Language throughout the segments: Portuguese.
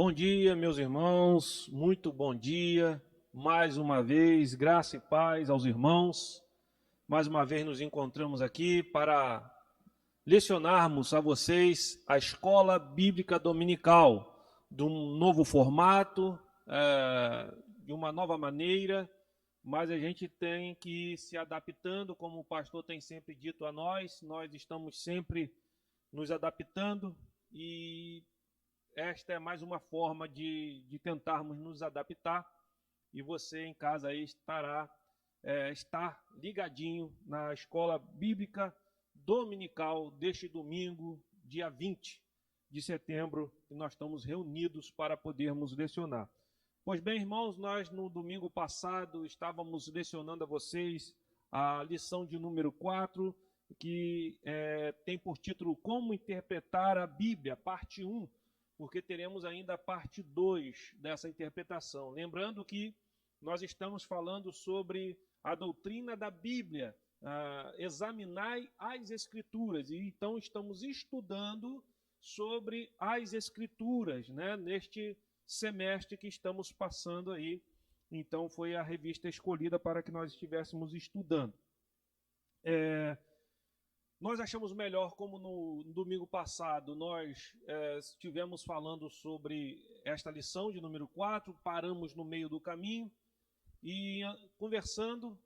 Bom dia, meus irmãos, muito bom dia. Mais uma vez, graça e paz aos irmãos. Mais uma vez nos encontramos aqui para lecionarmos a vocês a Escola Bíblica Dominical, de um novo formato, de uma nova maneira, mas a gente tem que ir se adaptando, como o pastor tem sempre dito a nós estamos sempre nos adaptando e esta é mais uma forma de tentarmos nos adaptar e você em casa aí está ligadinho na Escola Bíblica Dominical deste domingo, dia 20 de setembro, e nós estamos reunidos para podermos lecionar. Pois bem, irmãos, nós no domingo passado estávamos lecionando a vocês a lição de número 4, que tem por título Como Interpretar a Bíblia, parte 1, porque teremos ainda a parte 2 dessa interpretação. Lembrando que nós estamos falando sobre a doutrina da Bíblia, examinai as Escrituras, e então estamos estudando sobre as Escrituras, né, neste semestre que estamos passando aí. Então foi a revista escolhida para que nós estivéssemos estudando. Nós achamos melhor, como no domingo passado nós estivemos falando sobre esta lição de número 4, paramos no meio do caminho e conversando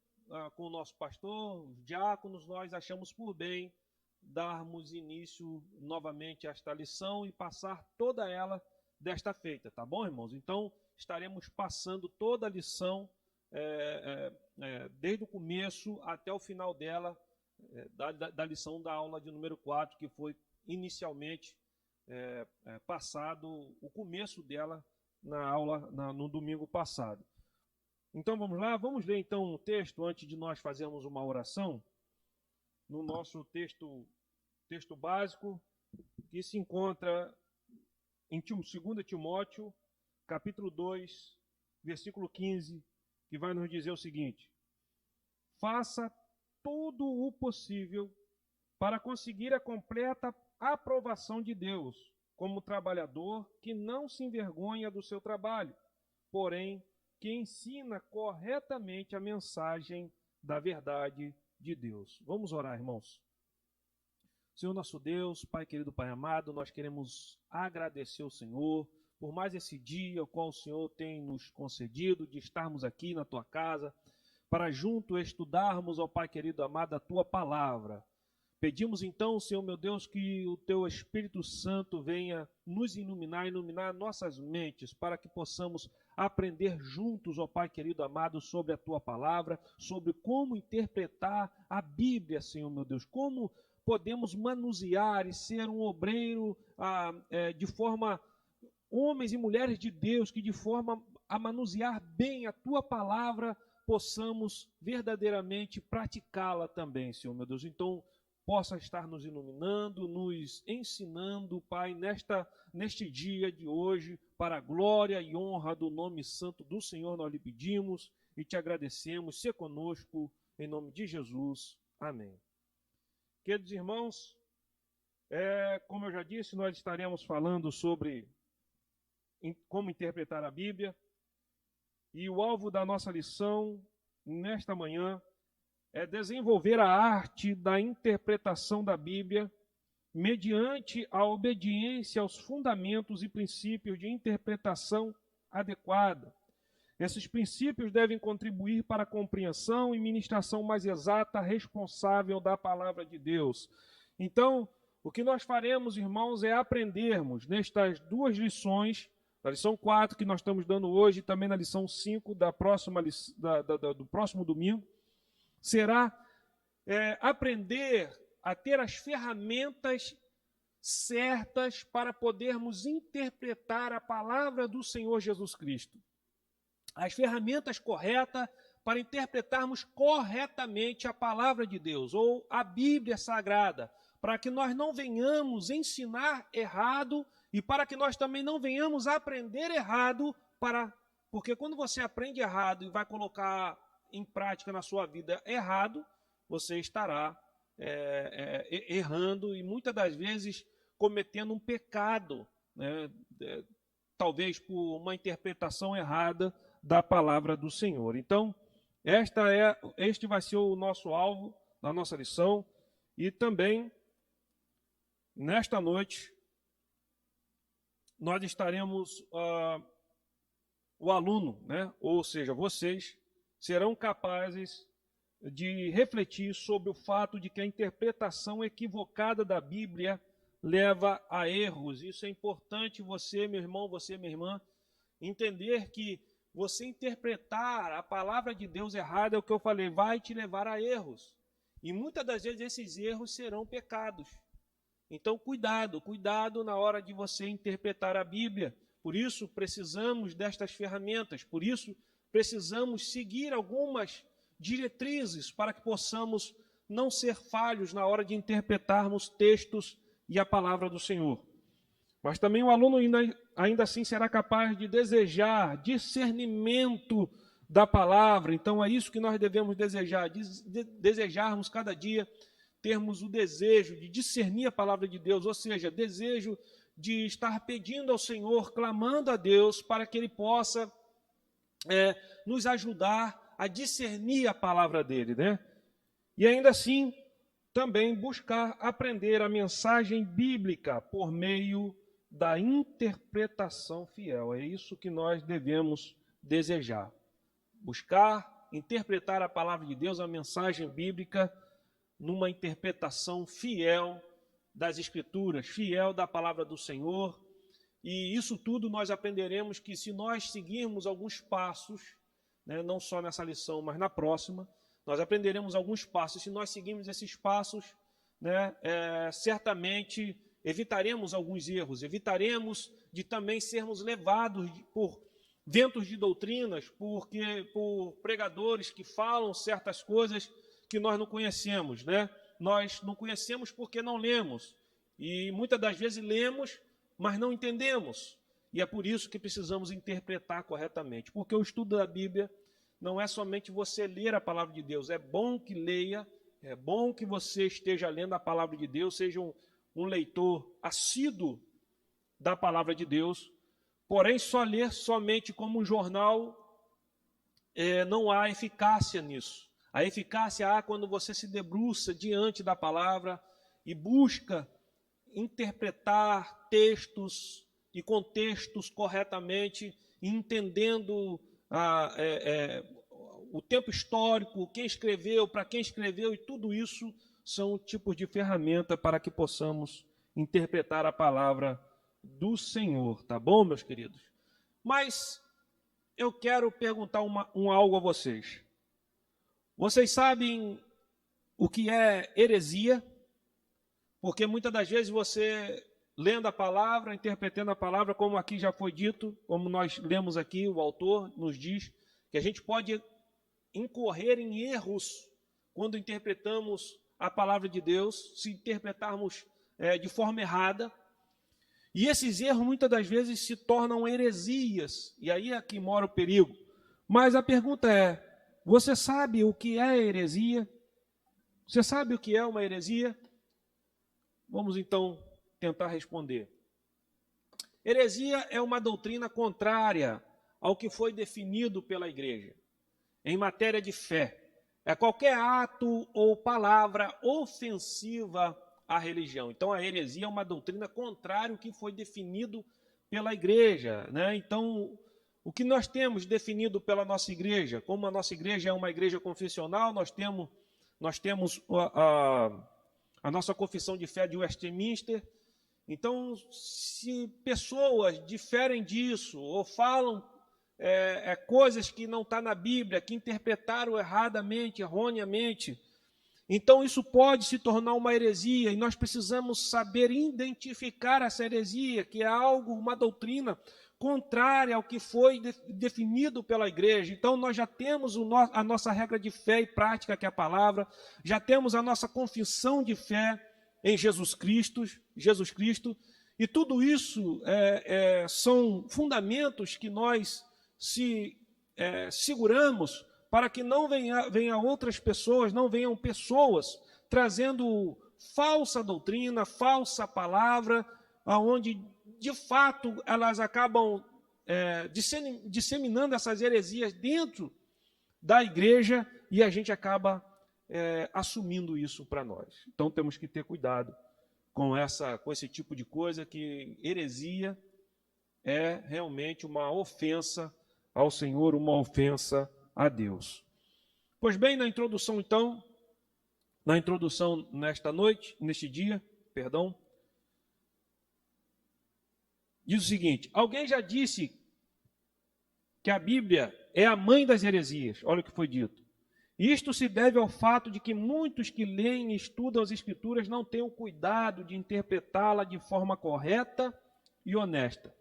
com o nosso pastor, os diáconos, nós achamos por bem darmos início novamente a esta lição e passar toda ela desta feita, tá bom, irmãos? Então estaremos passando toda a lição desde o começo até o final dela, da lição da aula de número 4, que foi inicialmente passado o começo dela na aula no domingo passado. Então vamos lá, vamos ler então um texto antes de nós fazermos uma oração, no nosso texto básico, que se encontra em 2 Timóteo, capítulo 2, versículo 15, que vai nos dizer o seguinte: faça todo o possível para conseguir a completa aprovação de Deus, como trabalhador que não se envergonha do seu trabalho, porém que ensina corretamente a mensagem da verdade de Deus. Vamos orar, irmãos. Senhor nosso Deus, Pai querido, Pai amado, nós queremos agradecer ao Senhor por mais esse dia, o qual o Senhor tem nos concedido de estarmos aqui na Tua casa, para junto estudarmos, ó Pai querido amado, a Tua palavra. Pedimos então, Senhor meu Deus, que o Teu Espírito Santo venha nos iluminar nossas mentes, para que possamos aprender juntos, ó Pai querido amado, sobre a Tua palavra, sobre como interpretar a Bíblia, Senhor meu Deus, como podemos manusear e ser um obreiro de forma, homens e mulheres de Deus, que de forma a manusear bem a Tua palavra, possamos verdadeiramente praticá-la também, Senhor meu Deus. Então, possa estar nos iluminando, nos ensinando, Pai, neste dia de hoje, para a glória e honra do nome santo do Senhor, nós lhe pedimos e te agradecemos. Se conosco, em nome de Jesus. Amém. Queridos irmãos, como eu já disse, nós estaremos falando sobre como interpretar a Bíblia. E o alvo da nossa lição, nesta manhã, é desenvolver a arte da interpretação da Bíblia mediante a obediência aos fundamentos e princípios de interpretação adequada. Esses princípios devem contribuir para a compreensão e ministração mais exata, responsável da palavra de Deus. Então, o que nós faremos, irmãos, é aprendermos nestas duas lições, na lição 4 que nós estamos dando hoje, e também na lição 5 do próximo domingo, será aprender a ter as ferramentas certas para podermos interpretar a palavra do Senhor Jesus Cristo. As ferramentas corretas para interpretarmos corretamente a palavra de Deus, ou a Bíblia Sagrada, para que nós não venhamos ensinar errado e para que nós também não venhamos aprender errado, porque quando você aprende errado e vai colocar em prática na sua vida errado, você estará errando e muitas das vezes cometendo um pecado, né? talvez por uma interpretação errada da palavra do Senhor. Então, este vai ser o nosso alvo da nossa lição, e também, nesta noite, nós estaremos, o aluno, né? Ou seja, vocês serão capazes de refletir sobre o fato de que a interpretação equivocada da Bíblia leva a erros. Isso é importante você, meu irmão, você, minha irmã, entender que você interpretar a palavra de Deus errada, é o que eu falei, vai te levar a erros. E muitas das vezes esses erros serão pecados. Então, cuidado na hora de você interpretar a Bíblia. Por isso, precisamos destas ferramentas. Por isso, precisamos seguir algumas diretrizes para que possamos não ser falhos na hora de interpretarmos textos e a palavra do Senhor. Mas também o aluno ainda assim será capaz de desejar discernimento da palavra. Então, é isso que nós devemos desejar, desejarmos cada dia, termos o desejo de discernir a palavra de Deus, ou seja, desejo de estar pedindo ao Senhor, clamando a Deus, para que Ele possa nos ajudar a discernir a palavra dEle, né? E ainda assim, também buscar aprender a mensagem bíblica por meio da interpretação fiel. É isso que nós devemos desejar. Buscar interpretar a palavra de Deus, a mensagem bíblica, numa interpretação fiel das Escrituras, fiel da palavra do Senhor. E isso tudo nós aprenderemos que se nós seguirmos alguns passos, né, não só nessa lição, mas na próxima, nós aprenderemos alguns passos. Se nós seguirmos esses passos, né, certamente evitaremos alguns erros, evitaremos de também sermos levados por ventos de doutrinas, por pregadores que falam certas coisas que nós não conhecemos, né? Nós não conhecemos porque não lemos, e muitas das vezes lemos, mas não entendemos, e é por isso que precisamos interpretar corretamente, porque o estudo da Bíblia não é somente você ler a palavra de Deus, é bom que leia, é bom que você esteja lendo a palavra de Deus, seja um leitor assíduo da palavra de Deus, porém só ler somente como um jornal, não há eficácia nisso. A eficácia há quando você se debruça diante da palavra e busca interpretar textos e contextos corretamente, entendendo o tempo histórico, quem escreveu, para quem escreveu, e tudo isso são tipos de ferramenta para que possamos interpretar a palavra do Senhor, tá bom, meus queridos? Mas eu quero perguntar algo a vocês. Vocês sabem o que é heresia? Porque muitas das vezes você, lendo a palavra, interpretando a palavra, como aqui já foi dito, como nós lemos aqui, o autor nos diz, que a gente pode incorrer em erros quando interpretamos a palavra de Deus, se interpretarmos de forma errada. E esses erros muitas das vezes se tornam heresias, e aí é que mora o perigo. Mas a pergunta é, você sabe o que é heresia? Você sabe o que é uma heresia? Vamos então tentar responder. Heresia é uma doutrina contrária ao que foi definido pela igreja em matéria de fé. É qualquer ato ou palavra ofensiva à religião. Então, a heresia é uma doutrina contrária ao que foi definido pela igreja, né? Então, o que nós temos definido pela nossa igreja, como a nossa igreja é uma igreja confessional, nós temos a nossa confissão de fé de Westminster. Então, se pessoas diferem disso ou falam coisas que não estão na Bíblia, que interpretaram erradamente, erroneamente, então isso pode se tornar uma heresia, e nós precisamos saber identificar essa heresia, que é algo, uma doutrina contrária ao que foi definido pela igreja. Então nós já temos a nossa regra de fé e prática, que é a palavra, já temos a nossa confissão de fé em Jesus Cristo, e tudo isso são fundamentos que nós seguramos para que não venha outras pessoas, não venham pessoas trazendo falsa doutrina, falsa palavra, aonde de fato elas acabam disseminando essas heresias dentro da igreja e a gente acaba assumindo isso para nós. Então temos que ter cuidado com esse tipo de coisa, que heresia é realmente uma ofensa ao Senhor, uma ofensa a Deus. Pois bem, na introdução neste dia, diz o seguinte: alguém já disse que a Bíblia é a mãe das heresias. Olha o que foi dito. Isto se deve ao fato de que muitos que leem e estudam as Escrituras não têm o cuidado de interpretá-la de forma correta e honesta.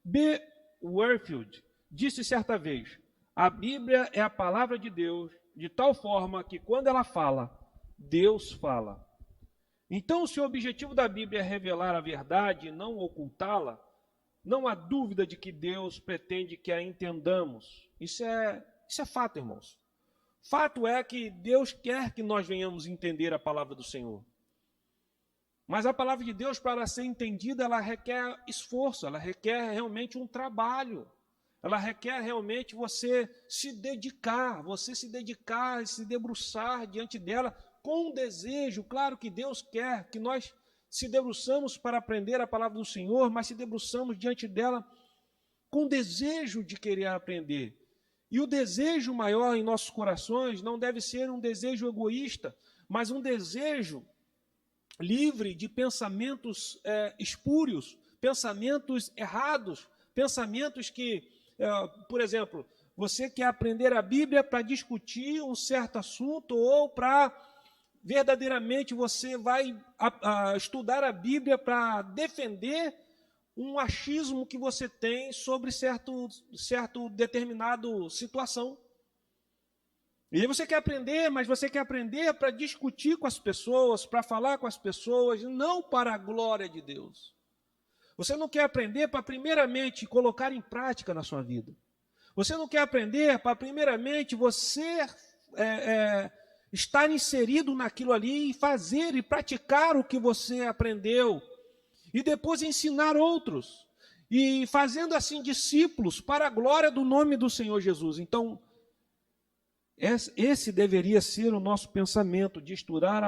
B. Warfield disse certa vez: a Bíblia é a palavra de Deus, de tal forma que quando ela fala, Deus fala. Então, se o objetivo da Bíblia é revelar a verdade e não ocultá-la, não há dúvida de que Deus pretende que a entendamos. Isso é fato, irmãos. Fato é que Deus quer que nós venhamos entender a palavra do Senhor. Mas a palavra de Deus, para ser entendida, ela requer esforço, ela requer realmente um trabalho. Ela requer realmente você se dedicar, se debruçar diante dela com um desejo. Claro que Deus quer que nós se debruçamos para aprender a palavra do Senhor, mas se debruçamos diante dela com desejo de querer aprender. E o desejo maior em nossos corações não deve ser um desejo egoísta, mas um desejo livre de pensamentos espúrios, pensamentos errados, pensamentos que, por exemplo, você quer aprender a Bíblia para discutir um certo assunto ou para verdadeiramente você vai estudar a Bíblia para defender um achismo que você tem sobre certo determinado situação. E aí você quer aprender, mas você quer aprender para discutir com as pessoas, para falar com as pessoas, não para a glória de Deus. Você não quer aprender para, primeiramente, colocar em prática na sua vida. Você não quer aprender para, primeiramente, você estar inserido naquilo ali e fazer e praticar o que você aprendeu. E depois ensinar outros. E fazendo assim discípulos para a glória do nome do Senhor Jesus. Então, esse deveria ser o nosso pensamento, de estudar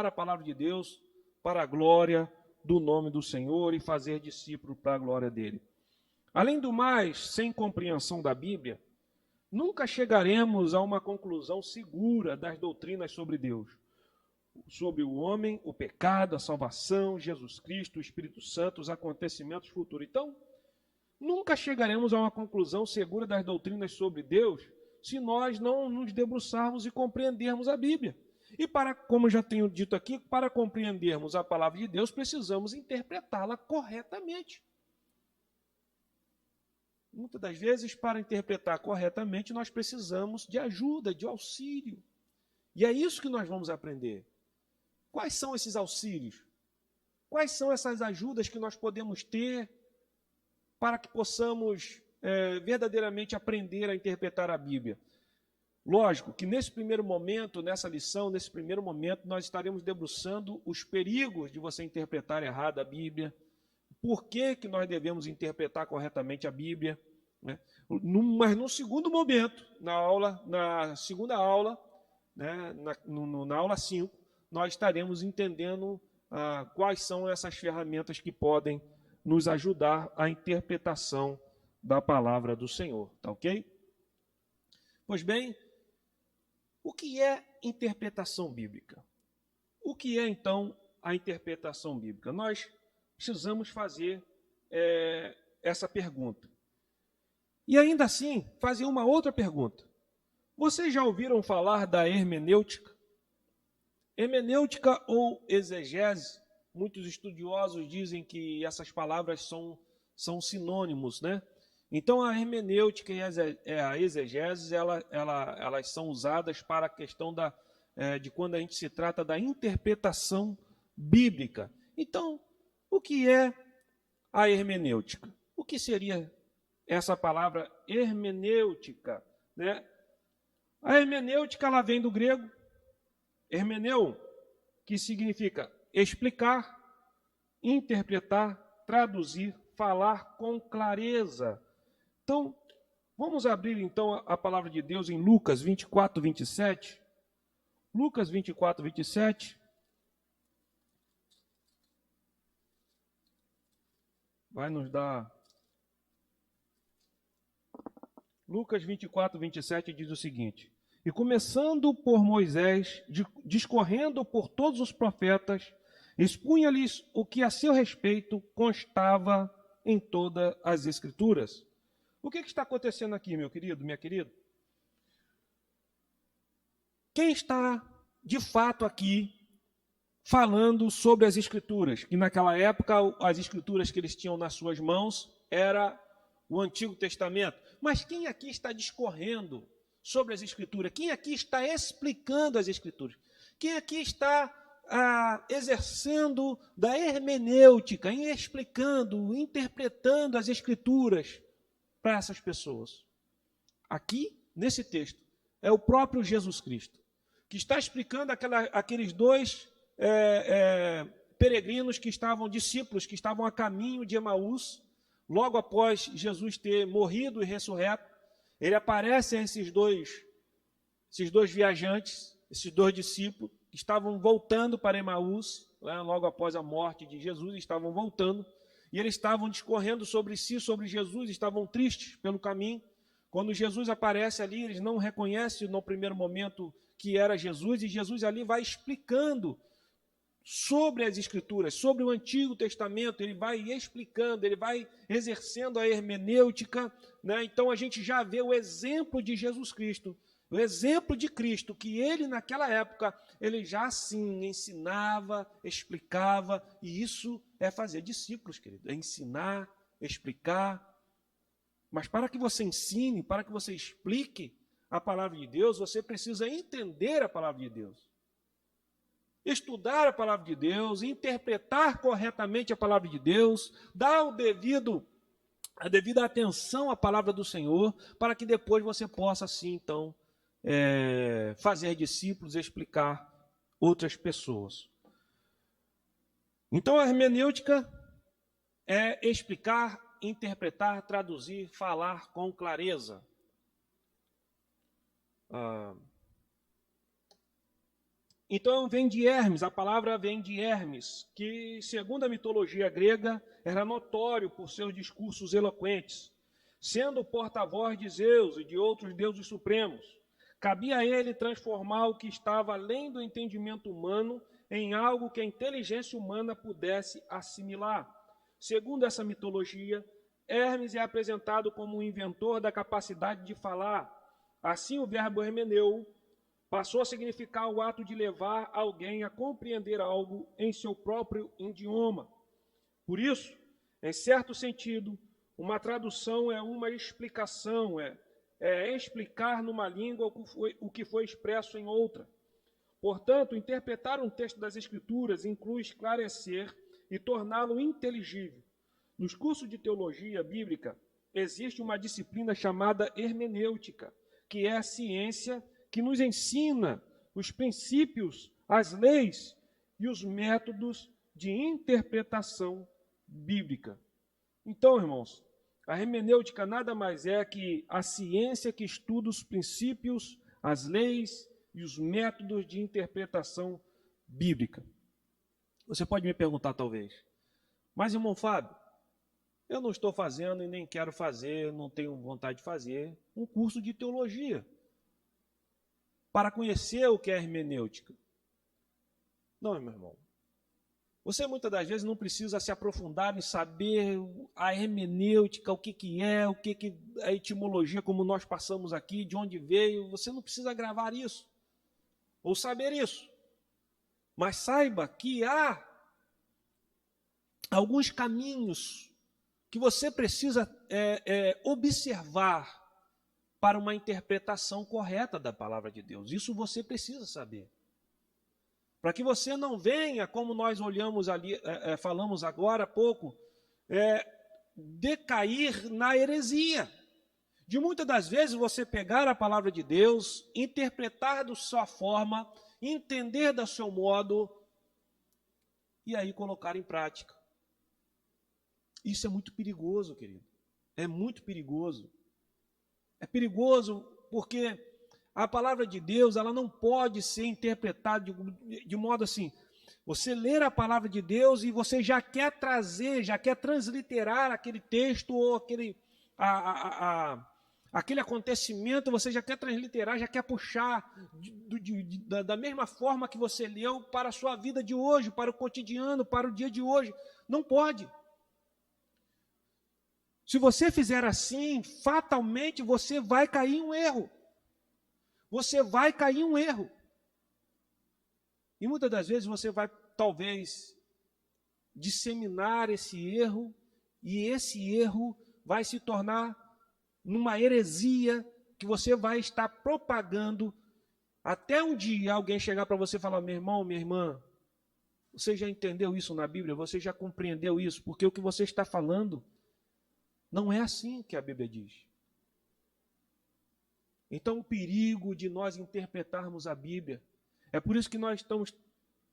a palavra de Deus para a glória do nome do Senhor e fazer discípulo para a glória dele. Além do mais, sem compreensão da Bíblia, nunca chegaremos a uma conclusão segura das doutrinas sobre Deus, sobre o homem, o pecado, a salvação, Jesus Cristo, o Espírito Santo, os acontecimentos futuros. Então, nunca chegaremos a uma conclusão segura das doutrinas sobre Deus se nós não nos debruçarmos e compreendermos a Bíblia. E como já tenho dito aqui, para compreendermos a palavra de Deus, precisamos interpretá-la corretamente. Muitas das vezes, para interpretar corretamente, nós precisamos de ajuda, de auxílio. E é isso que nós vamos aprender. Quais são esses auxílios? Quais são essas ajudas que nós podemos ter para que possamos verdadeiramente aprender a interpretar a Bíblia? Lógico que nesse primeiro momento, nessa lição, nós estaremos debruçando os perigos de você interpretar errado a Bíblia, por que nós devemos interpretar corretamente a Bíblia, né? Mas no segundo momento, na segunda aula, né, na aula 5, nós estaremos entendendo quais são essas ferramentas que podem nos ajudar à interpretação da palavra do Senhor, tá ok? Pois bem, o que é interpretação bíblica? O que é, então, a interpretação bíblica? Nós precisamos fazer essa pergunta. E ainda assim, fazer uma outra pergunta. Vocês já ouviram falar da hermenêutica? Hermenêutica ou exegese, muitos estudiosos dizem que essas palavras são sinônimos, né? Então, a hermenêutica e a exegese, elas são usadas para a questão de quando a gente se trata da interpretação bíblica. Então, o que é a hermenêutica? O que seria essa palavra hermenêutica, né? A hermenêutica, ela vem do grego hermeneu, que significa explicar, interpretar, traduzir, falar com clareza. Então, vamos abrir então a palavra de Deus em Lucas 24, 27. Lucas 24, 27. Vai nos dar... Lucas 24, 27 diz o seguinte: E começando por Moisés, discorrendo por todos os profetas, expunha-lhes o que a seu respeito constava em todas as Escrituras. O que está acontecendo aqui, meu querido, minha querida? Quem está, de fato, aqui falando sobre as Escrituras? Que naquela época, as Escrituras que eles tinham nas suas mãos era o Antigo Testamento. Mas quem aqui está discorrendo sobre as Escrituras? Quem aqui está explicando as Escrituras? Quem aqui está exercendo da hermenêutica, explicando, interpretando as Escrituras para essas pessoas? Aqui, nesse texto, é o próprio Jesus Cristo, que está explicando aqueles dois peregrinos que estavam, discípulos, que estavam a caminho de Emaús, logo após Jesus ter morrido e ressurreto. Ele aparece a esses dois viajantes, esses dois discípulos, que estavam voltando para Emaús, logo após a morte de Jesus, estavam voltando, e eles estavam discorrendo sobre si, sobre Jesus, estavam tristes pelo caminho. Quando Jesus aparece ali, eles não reconhecem no primeiro momento que era Jesus, e Jesus ali vai explicando sobre as Escrituras, sobre o Antigo Testamento. Ele vai explicando, ele vai exercendo a hermenêutica, né? Então a gente já vê o exemplo de Jesus Cristo, o exemplo de Cristo, que ele naquela época, ele já assim ensinava, explicava, e isso é fazer discípulos, querido, é ensinar, explicar. Mas para que você ensine, para que você explique a palavra de Deus, você precisa entender a palavra de Deus, estudar a palavra de Deus, interpretar corretamente a palavra de Deus, dar a devida atenção à palavra do Senhor, para que depois você possa, assim, então, fazer discípulos e explicar outras pessoas. Então, a hermenêutica é explicar, interpretar, traduzir, falar com clareza. Então vem de Hermes, a palavra vem de Hermes, que segundo a mitologia grega era notório por seus discursos eloquentes, sendo porta-voz de Zeus e de outros deuses supremos. Cabia a ele transformar o que estava além do entendimento humano em algo que a inteligência humana pudesse assimilar. Segundo essa mitologia, Hermes é apresentado como o inventor da capacidade de falar. Assim, o verbo hermeneu passou a significar o ato de levar alguém a compreender algo em seu próprio idioma. Por isso, em certo sentido, uma tradução é uma explicação, é explicar numa língua o que foi expresso em outra. Portanto, interpretar um texto das Escrituras inclui esclarecer e torná-lo inteligível. Nos cursos de teologia bíblica, existe uma disciplina chamada hermenêutica, que é a ciência que nos ensina os princípios, as leis e os métodos de interpretação bíblica. Então, irmãos, a hermenêutica nada mais é que a ciência que estuda os princípios, as leis e os métodos de interpretação bíblica. Você pode me perguntar, talvez, mas, irmão Fábio, eu não estou fazendo e nem quero fazer, não tenho vontade de fazer um curso de teologia para conhecer o que é hermenêutica. Não, meu irmão. Você muitas das vezes não precisa se aprofundar em saber a hermenêutica, o que é a etimologia, como nós passamos aqui, de onde veio. Você não precisa gravar isso ou saber isso. Mas saiba que há alguns caminhos que você precisa observar para uma interpretação correta da palavra de Deus. Isso você precisa saber. Para que você não venha, como nós olhamos ali, falamos agora há pouco, decair na heresia. De muitas das vezes você pegar a palavra de Deus, interpretar da sua forma, entender do seu modo, e aí colocar em prática. Isso é muito perigoso, querido. É muito perigoso. É perigoso porque a palavra de Deus, ela não pode ser interpretada de modo assim. Você ler a palavra de Deus e você já quer trazer, já quer transliterar aquele texto ou aquele acontecimento, você já quer transliterar, já quer puxar da mesma forma que você leu para a sua vida de hoje, para o cotidiano, para o dia de hoje. Não pode. Se você fizer assim, fatalmente você vai cair em um erro. Você vai cair em um erro. E muitas das vezes você vai, talvez, disseminar esse erro, e esse erro vai se tornar numa heresia que você vai estar propagando até um dia alguém chegar para você e falar: meu irmão, minha irmã, você já entendeu isso na Bíblia? Você já compreendeu isso? Porque o que você está falando não é assim que a Bíblia diz. Então, o perigo de nós interpretarmos a Bíblia, é por isso que nós estamos,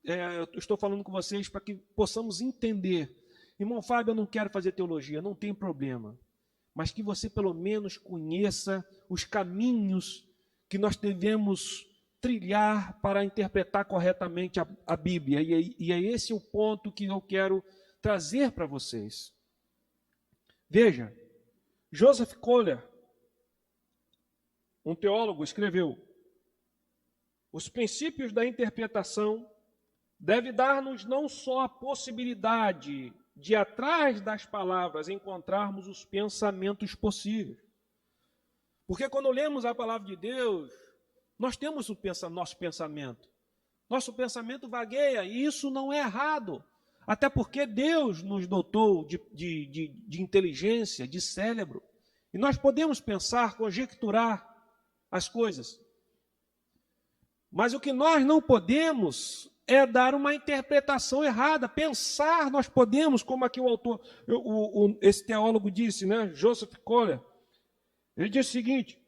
eu estou falando com vocês para que possamos entender. Irmão Fábio, eu não quero fazer teologia, não tem problema. Mas que você pelo menos conheça os caminhos que nós devemos trilhar para interpretar corretamente a Bíblia. E é esse o ponto que eu quero trazer para vocês. Veja, Joseph Kohler, um teólogo, escreveu: os princípios da interpretação devem dar-nos não só a possibilidade de, atrás das palavras, encontrarmos os pensamentos possíveis. Porque quando lemos a palavra de Deus, nós temos nosso pensamento. Nosso pensamento vagueia, e isso não é errado. Até porque Deus nos dotou de inteligência, de cérebro. E nós podemos pensar, conjecturar as coisas. Mas o que nós não podemos é dar uma interpretação errada. Pensar nós podemos, como aqui o autor, esse teólogo disse, né, Joseph Kohler. Ele diz o seguinte: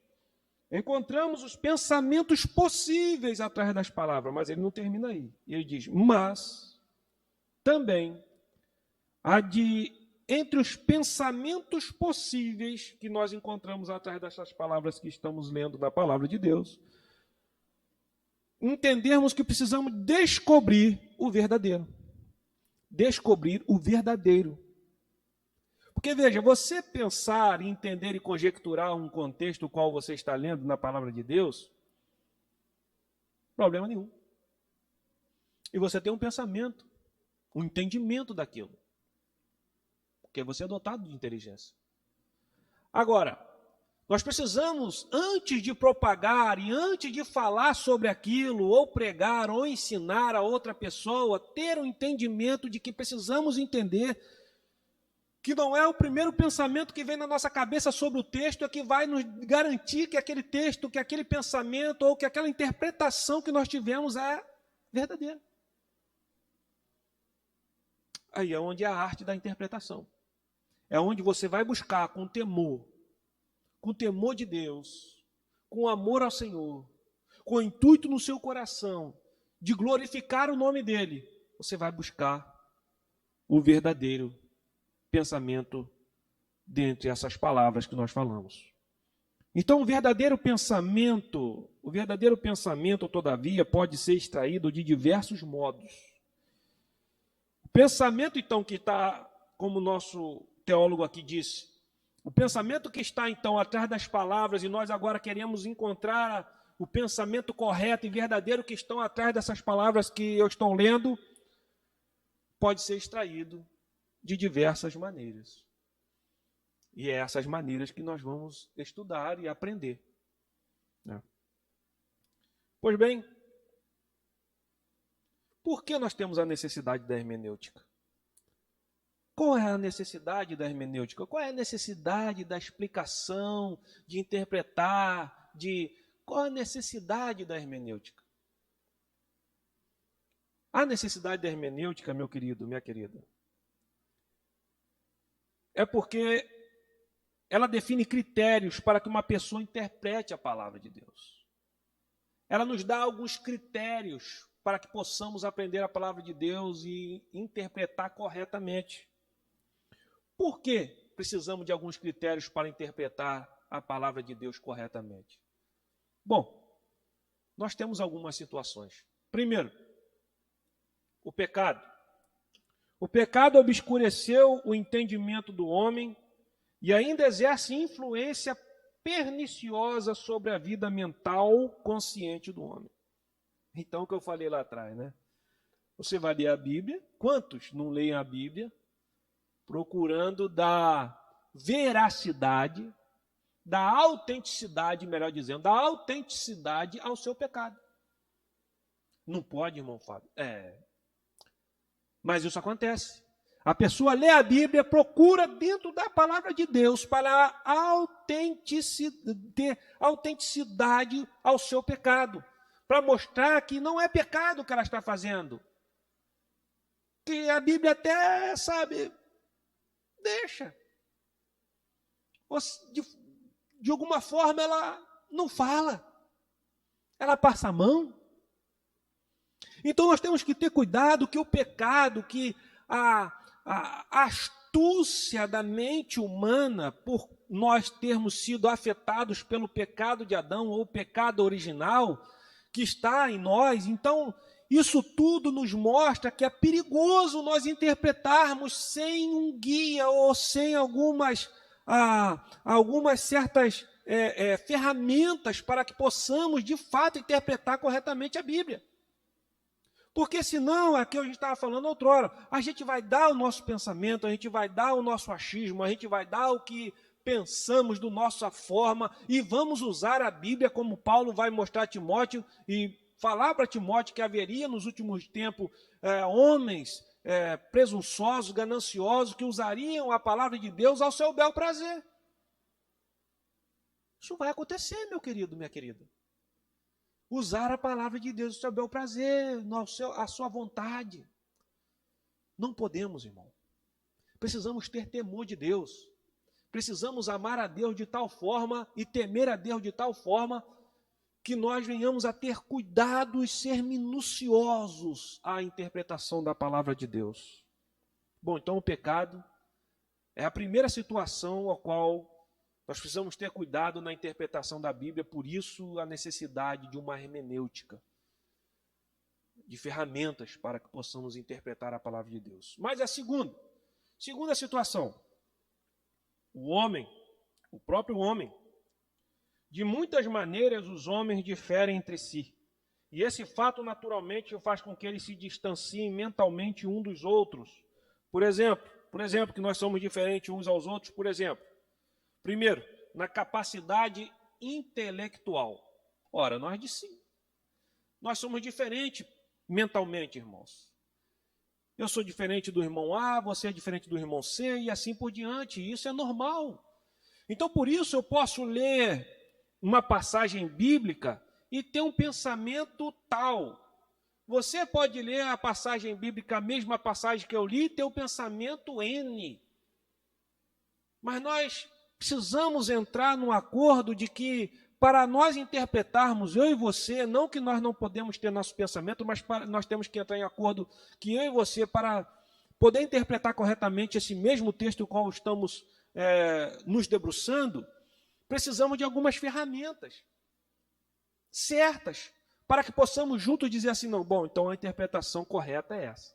encontramos os pensamentos possíveis atrás das palavras, mas ele não termina aí. Ele diz: mas também há entre os pensamentos possíveis que nós encontramos atrás dessas palavras que estamos lendo na palavra de Deus, entendermos que precisamos descobrir o verdadeiro. Descobrir o verdadeiro. Porque, veja, você pensar, entender e conjecturar um contexto qual você está lendo na palavra de Deus, problema nenhum. E você tem um pensamento, um entendimento daquilo. Porque você é dotado de inteligência. Agora, nós precisamos, antes de propagar e antes de falar sobre aquilo, ou pregar, ou ensinar a outra pessoa, ter um entendimento de que precisamos entender que não é o primeiro pensamento que vem na nossa cabeça sobre o texto é que vai nos garantir que aquele texto, que aquele pensamento ou que aquela interpretação que nós tivemos é verdadeira. Aí é onde é a arte da interpretação. É onde você vai buscar com temor de Deus, com amor ao Senhor, com o intuito no seu coração de glorificar o nome dEle, você vai buscar o verdadeiro pensamento dentre essas palavras que nós falamos. Então, o verdadeiro pensamento, todavia, pode ser extraído de diversos modos. O pensamento, então, que está, como o nosso teólogo aqui disse, o pensamento que está, então, atrás das palavras, e nós agora queremos encontrar o pensamento correto e verdadeiro que estão atrás dessas palavras que eu estou lendo, pode ser extraído de diversas maneiras. E é essas maneiras que nós vamos estudar e aprender. Né? Pois bem, por que nós temos a necessidade da hermenêutica? Qual é a necessidade da hermenêutica? Qual é a necessidade da explicação, de interpretar, qual é a necessidade da hermenêutica? A necessidade da hermenêutica, meu querido, minha querida, é porque ela define critérios para que uma pessoa interprete a palavra de Deus. Ela nos dá alguns critérios para que possamos aprender a palavra de Deus e interpretar corretamente. Por que precisamos de alguns critérios para interpretar a palavra de Deus corretamente? Bom, nós temos algumas situações. Primeiro, o pecado. O pecado obscureceu o entendimento do homem e ainda exerce influência perniciosa sobre a vida mental consciente do homem. Então, o que eu falei lá atrás, né? Você vai ler a Bíblia. Quantos não leem a Bíblia procurando dar veracidade, da autenticidade, melhor dizendo, da autenticidade ao seu pecado? Não pode, irmão Fábio? Mas isso acontece. A pessoa lê a Bíblia, procura dentro da palavra de Deus para ter autenticidade ao seu pecado, para mostrar que não é pecado o que ela está fazendo. Que a Bíblia até, sabe, deixa. De alguma forma ela não fala. Ela passa a mão. Então nós temos que ter cuidado que o pecado, que a astúcia da mente humana, por nós termos sido afetados pelo pecado de Adão, ou o pecado original que está em nós, então isso tudo nos mostra que é perigoso nós interpretarmos sem um guia ou sem algumas certas ferramentas para que possamos, de fato, interpretar corretamente a Bíblia. Porque senão, aqui a gente estava falando outrora, a gente vai dar o nosso pensamento, a gente vai dar o nosso achismo, a gente vai dar o que pensamos da nossa forma e vamos usar a Bíblia como Paulo vai mostrar a Timóteo e falar para Timóteo que haveria nos últimos tempos homens presunçosos, gananciosos, que usariam a palavra de Deus ao seu bel prazer. Isso vai acontecer, meu querido, minha querida. Usar a palavra de Deus ao seu bel prazer, à sua vontade. Não podemos, irmão. Precisamos ter temor de Deus. Precisamos amar a Deus de tal forma e temer a Deus de tal forma que nós venhamos a ter cuidado e ser minuciosos à interpretação da palavra de Deus. Bom, então o pecado é a primeira situação a qual nós precisamos ter cuidado na interpretação da Bíblia, por isso a necessidade de uma hermenêutica, de ferramentas para que possamos interpretar a palavra de Deus. Mas a segunda situação, o próprio homem. De muitas maneiras os homens diferem entre si. E esse fato naturalmente faz com que eles se distanciem mentalmente um dos outros. Por exemplo, que nós somos diferentes uns aos outros, por exemplo. Primeiro, na capacidade intelectual. Ora, nós somos diferentes mentalmente, irmãos. Eu sou diferente do irmão A, você é diferente do irmão C, e assim por diante. Isso é normal. Então, por isso, eu posso ler uma passagem bíblica e ter um pensamento tal. Você pode ler a passagem bíblica, a mesma passagem que eu li, e ter o pensamento N. Mas nós precisamos entrar num acordo de que, para nós interpretarmos, eu e você, não que nós não podemos ter nosso pensamento, mas nós temos que entrar em acordo que eu e você, para poder interpretar corretamente esse mesmo texto o qual estamos nos debruçando, precisamos de algumas ferramentas certas, para que possamos juntos dizer assim, não, bom, então a interpretação correta é essa.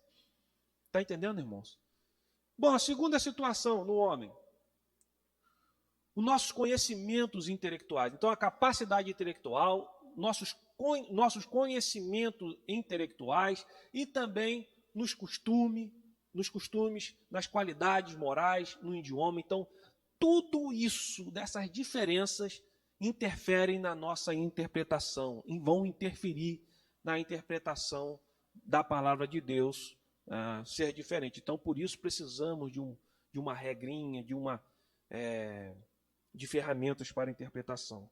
Está entendendo, irmãos? Bom, a segunda situação no homem, os nossos conhecimentos intelectuais. Então, a capacidade intelectual, nossos conhecimentos intelectuais e também nos costumes, nas qualidades morais, no idioma. Então, tudo isso, dessas diferenças, interferem na nossa interpretação e vão interferir na interpretação da palavra de Deus ser diferente. Então, por isso, precisamos de uma regrinha, de ferramentas para interpretação.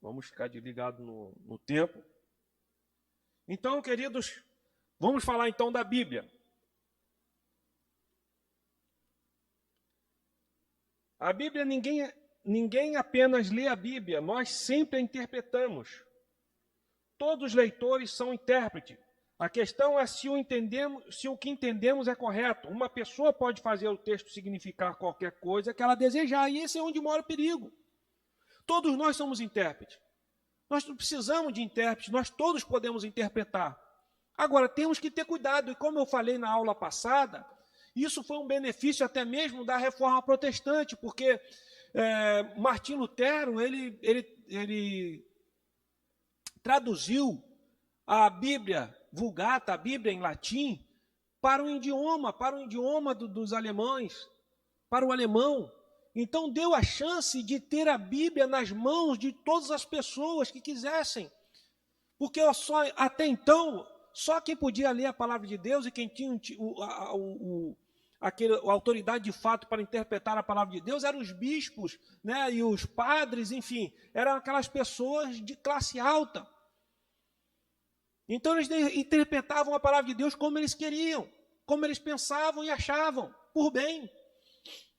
Vamos ficar ligado no tempo. Então, queridos, vamos falar então da Bíblia. A Bíblia, ninguém apenas lê a Bíblia, nós sempre a interpretamos. Todos os leitores são intérpretes. A questão é se o que entendemos é correto. Uma pessoa pode fazer o texto significar qualquer coisa que ela desejar, e esse é onde mora o perigo. Todos nós somos intérpretes. Nós não precisamos de intérpretes, nós todos podemos interpretar. Agora, temos que ter cuidado, e como eu falei na aula passada, isso foi um benefício até mesmo da Reforma Protestante, porque Martim Lutero, ele traduziu a Bíblia Vulgata, a Bíblia em latim, para o idioma dos alemães, para o alemão. Então, deu a chance de ter a Bíblia nas mãos de todas as pessoas que quisessem. Porque até então, só quem podia ler a palavra de Deus e quem tinha a autoridade de fato para interpretar a palavra de Deus eram os bispos, né, e os padres, enfim, eram aquelas pessoas de classe alta. Então eles interpretavam a palavra de Deus como eles queriam, como eles pensavam e achavam, por bem.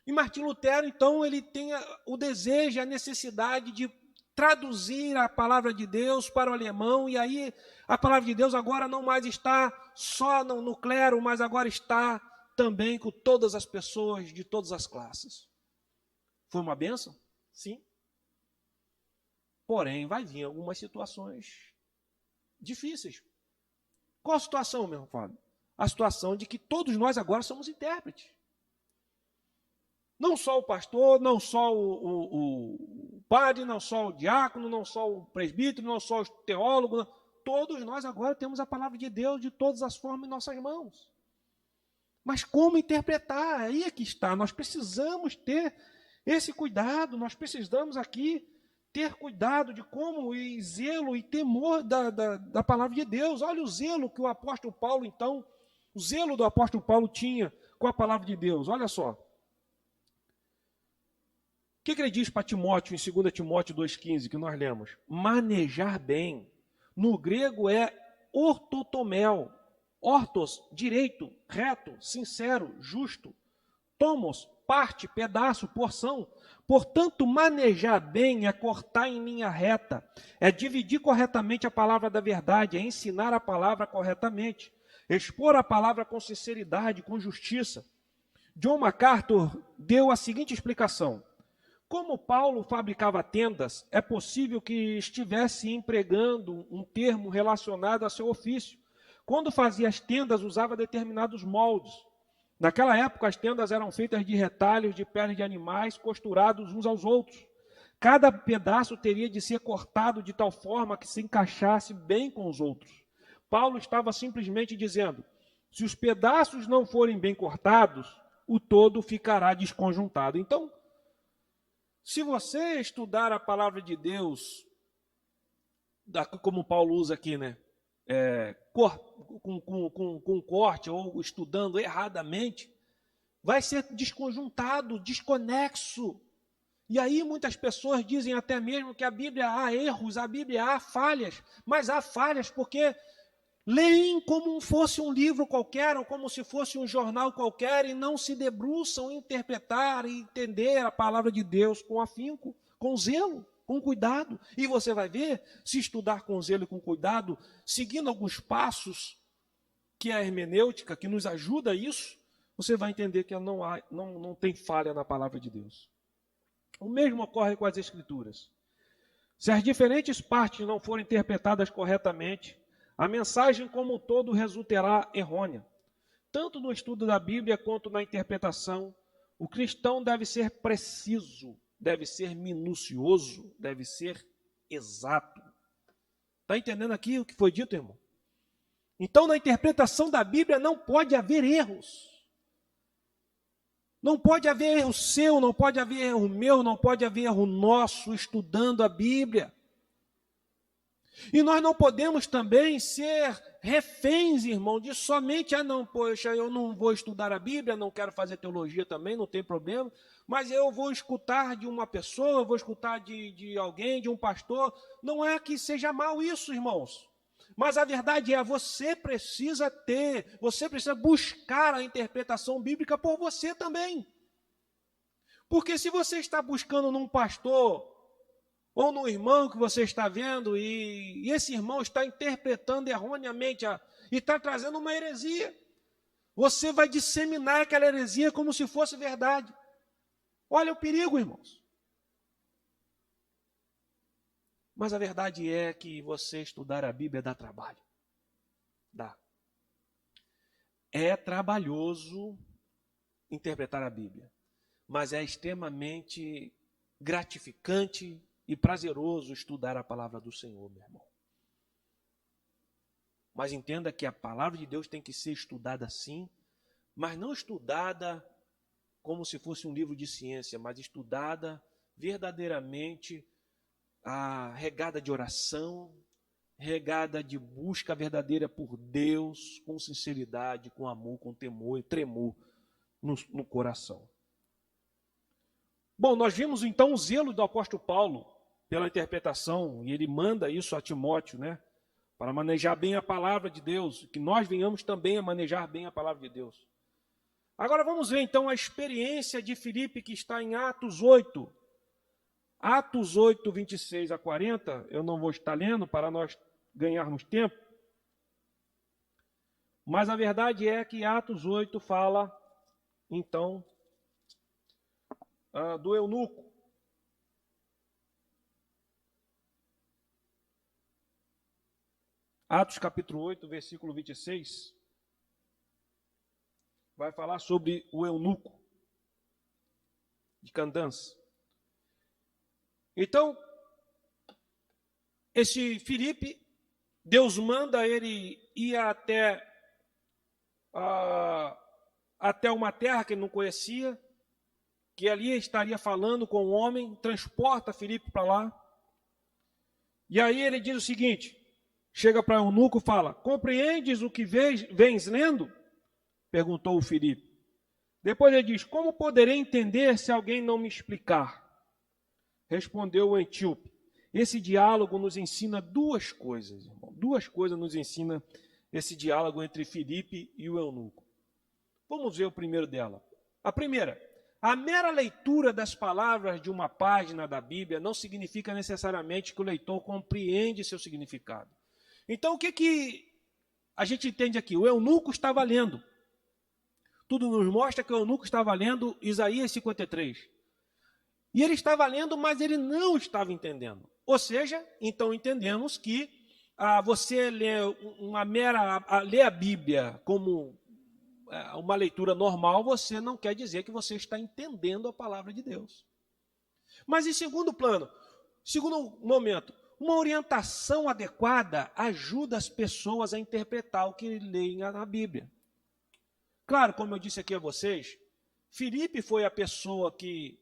E Martim Lutero, então, ele tem o desejo, a necessidade de traduzir a palavra de Deus para o alemão, e aí a palavra de Deus agora não mais está só no clero, mas agora está também com todas as pessoas de todas as classes. Foi uma bênção? Sim. Porém, vai vir algumas situações difíceis. Qual a situação, meu Fábio? A situação de que todos nós agora somos intérpretes. Não só o pastor, não só o padre, não só o diácono, não só o presbítero, não só o teólogo, todos nós agora temos a palavra de Deus de todas as formas em nossas mãos. Mas como interpretar? Aí é que está. Nós precisamos ter esse cuidado, nós precisamos aqui ter cuidado de como e zelo e temor da palavra de Deus. Olha o zelo que o apóstolo Paulo, então, o zelo do apóstolo Paulo tinha com a palavra de Deus. Olha só. O que ele diz para Timóteo, em 2 Timóteo 2,15, que nós lemos? Manejar bem. No grego é ortotomel. Ortos, direito, reto, sincero, justo. Tomos, parte, pedaço, porção. Portanto, manejar bem é cortar em linha reta, é dividir corretamente a palavra da verdade, é ensinar a palavra corretamente, expor a palavra com sinceridade, com justiça. John MacArthur deu a seguinte explicação: como Paulo fabricava tendas, é possível que estivesse empregando um termo relacionado a seu ofício. Quando fazia as tendas, usava determinados moldes. Naquela época, as tendas eram feitas de retalhos de peles de animais costurados uns aos outros. Cada pedaço teria de ser cortado de tal forma que se encaixasse bem com os outros. Paulo estava simplesmente dizendo: se os pedaços não forem bem cortados, o todo ficará desconjuntado. Então, se você estudar a palavra de Deus, como Paulo usa aqui, né? Com corte ou estudando erradamente, vai ser desconjuntado, desconexo. E aí muitas pessoas dizem até mesmo que a Bíblia há erros, a Bíblia há falhas, mas há falhas porque leem como se fosse um livro qualquer ou como se fosse um jornal qualquer e não se debruçam em interpretar e entender a palavra de Deus com afinco, com zelo, com cuidado. E você vai ver, se estudar com zelo e com cuidado, seguindo alguns passos que é a hermenêutica, que nos ajuda a isso, você vai entender que não tem falha na palavra de Deus. O mesmo ocorre com as Escrituras. Se as diferentes partes não forem interpretadas corretamente, a mensagem como um todo resultará errônea. Tanto no estudo da Bíblia quanto na interpretação, o cristão deve ser preciso, deve ser minucioso, deve ser exato. Está entendendo aqui o que foi dito, irmão? Então, na interpretação da Bíblia não pode haver erros. Não pode haver erro seu, não pode haver erro meu, não pode haver erro nosso estudando a Bíblia. E nós não podemos também ser reféns, irmão, de somente, poxa, eu não vou estudar a Bíblia, não quero fazer teologia também, não tem problema, mas eu vou escutar de uma pessoa, eu vou escutar de alguém, de um pastor. Não é que seja mal isso, irmãos. Mas a verdade é, você precisa buscar a interpretação bíblica por você também. Porque se você está buscando num pastor ou no irmão que você está vendo, e esse irmão está interpretando erroneamente e está trazendo uma heresia. Você vai disseminar aquela heresia como se fosse verdade. Olha o perigo, irmãos. Mas a verdade é que você estudar a Bíblia dá trabalho. Dá. É trabalhoso interpretar a Bíblia, mas é extremamente gratificante e prazeroso estudar a palavra do Senhor, meu irmão. Mas entenda que a palavra de Deus tem que ser estudada sim, mas não estudada como se fosse um livro de ciência, mas estudada verdadeiramente, regada de oração, regada de busca verdadeira por Deus, com sinceridade, com amor, com temor e tremor no coração. Bom, nós vimos então o zelo do apóstolo Paulo pela interpretação, e ele manda isso a Timóteo, né? Para manejar bem a palavra de Deus, que nós venhamos também a manejar bem a palavra de Deus. Agora vamos ver então a experiência de Filipe que está em Atos 8. Atos 8, 26 a 40, eu não vou estar lendo para nós ganharmos tempo, mas a verdade é que Atos 8 fala, então, do eunuco. Atos capítulo 8, versículo 26, vai falar sobre o eunuco de Candance. Então, esse Filipe, Deus manda ele ir até uma terra que ele não conhecia, que ali estaria falando com um homem, transporta Filipe para lá. E aí ele diz o seguinte, chega para o eunuco e fala, compreendes o que vens lendo? Perguntou o Filipe. Depois ele diz, como poderei entender se alguém não me explicar? Respondeu o etíope. Esse diálogo nos ensina duas coisas, irmão. Duas coisas nos ensina esse diálogo entre Filipe e o eunuco. Vamos ver o primeiro dela. A primeira, a mera leitura das palavras de uma página da Bíblia não significa necessariamente que o leitor compreende seu significado. Então, o que a gente entende aqui? O eunuco estava lendo. Tudo nos mostra que o eunuco estava lendo Isaías 53. E ele estava lendo, mas ele não estava entendendo. Ou seja, então entendemos que você lê a Bíblia como uma leitura normal, você não quer dizer que você está entendendo a palavra de Deus. Mas em segundo plano, segundo momento, uma orientação adequada ajuda as pessoas a interpretar o que leem na Bíblia. Claro, como eu disse aqui a vocês, Filipe foi a pessoa que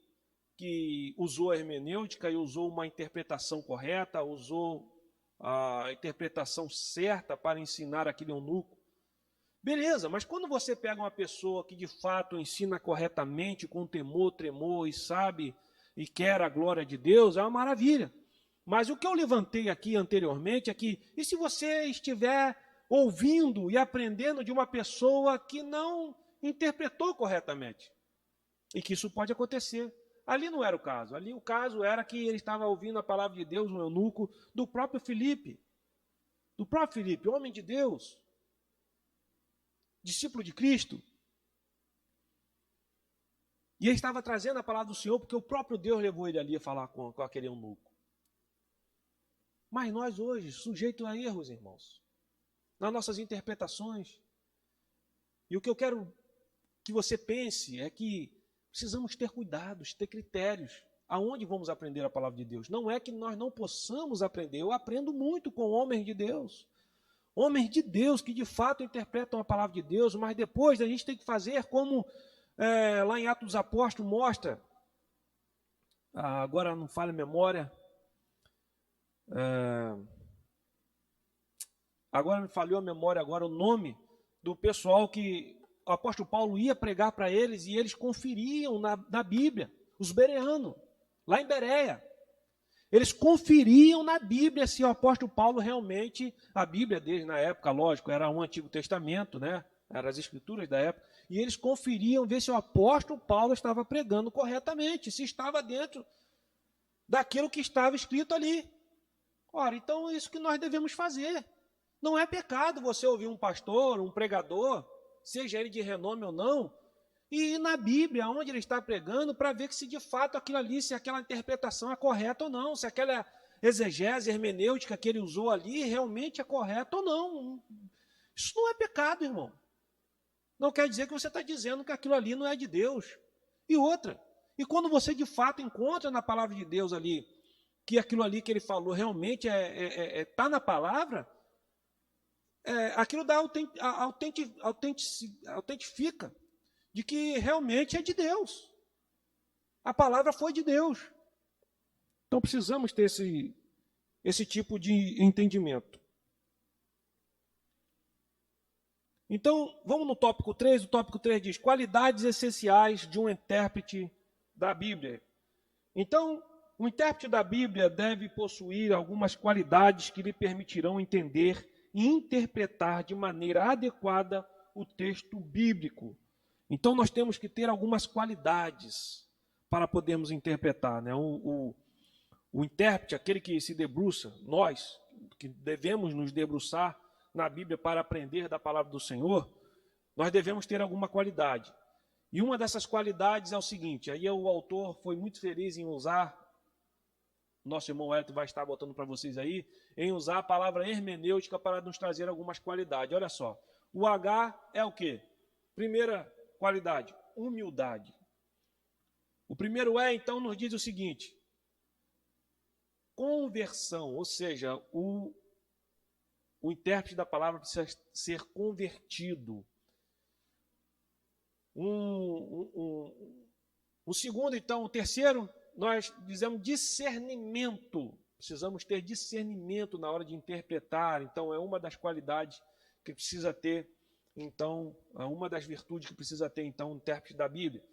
usou a hermenêutica e usou uma interpretação correta, usou a interpretação certa para ensinar aquele eunuco. Beleza, mas quando você pega uma pessoa que de fato ensina corretamente, com temor, tremor e sabe e quer a glória de Deus, é uma maravilha. Mas o que eu levantei aqui anteriormente é que, e se você estiver ouvindo e aprendendo de uma pessoa que não interpretou corretamente? E que isso pode acontecer. Ali não era o caso. Ali o caso era que ele estava ouvindo a palavra de Deus, um eunuco, do próprio Filipe. Do próprio Filipe, homem de Deus. Discípulo de Cristo. E ele estava trazendo a palavra do Senhor porque o próprio Deus levou ele ali a falar com aquele eunuco. Mas nós hoje, sujeitos a erros, irmãos, nas nossas interpretações. E o que eu quero que você pense é que precisamos ter cuidados, ter critérios. Aonde vamos aprender a palavra de Deus? Não é que nós não possamos aprender. Eu aprendo muito com homens de Deus. Homens de Deus que de fato interpretam a palavra de Deus, mas depois a gente tem que fazer como lá em Atos dos Apóstolos mostra. Agora não falha a memória. Agora me falhou a memória agora o nome do pessoal que o apóstolo Paulo ia pregar para eles e eles conferiam na Bíblia, os bereanos, lá em Bereia. Eles conferiam na Bíblia se o apóstolo Paulo realmente, a Bíblia deles na época, lógico, era um Antigo Testamento, né? Eram as escrituras da época, e eles conferiam ver se o apóstolo Paulo estava pregando corretamente, se estava dentro daquilo que estava escrito ali. Ora, então é isso que nós devemos fazer. Não é pecado você ouvir um pastor, um pregador, seja ele de renome ou não, e ir na Bíblia, onde ele está pregando, para ver que se de fato aquilo ali, se aquela interpretação é correta ou não, se aquela exegese hermenêutica que ele usou ali realmente é correta ou não. Isso não é pecado, irmão. Não quer dizer que você está dizendo que aquilo ali não é de Deus. E outra, e quando você de fato encontra na palavra de Deus ali, que aquilo ali que ele falou realmente está na palavra, aquilo dá autentifica de que realmente é de Deus. A palavra foi de Deus. Então precisamos ter esse tipo de entendimento. Então, vamos no tópico 3. O tópico 3 diz: qualidades essenciais de um intérprete da Bíblia. Então, o intérprete da Bíblia deve possuir algumas qualidades que lhe permitirão entender e interpretar de maneira adequada o texto bíblico. Então, nós temos que ter algumas qualidades para podermos interpretar, né? O intérprete, aquele que se debruça, nós, que devemos nos debruçar na Bíblia para aprender da palavra do Senhor, nós devemos ter alguma qualidade. E uma dessas qualidades é o seguinte, aí o autor foi muito feliz em usar, nosso irmão Hélio vai estar botando para vocês aí, em usar a palavra hermenêutica para nos trazer algumas qualidades. Olha só, o H é o quê? Primeira qualidade, humildade. O primeiro E, então, nos diz o seguinte: conversão, ou seja, o intérprete da palavra precisa ser convertido. O segundo, então, o terceiro, nós dizemos discernimento. Precisamos ter discernimento na hora de interpretar. Então, é uma das qualidades que precisa ter, então, uma das virtudes que precisa ter, então, o intérprete da Bíblia.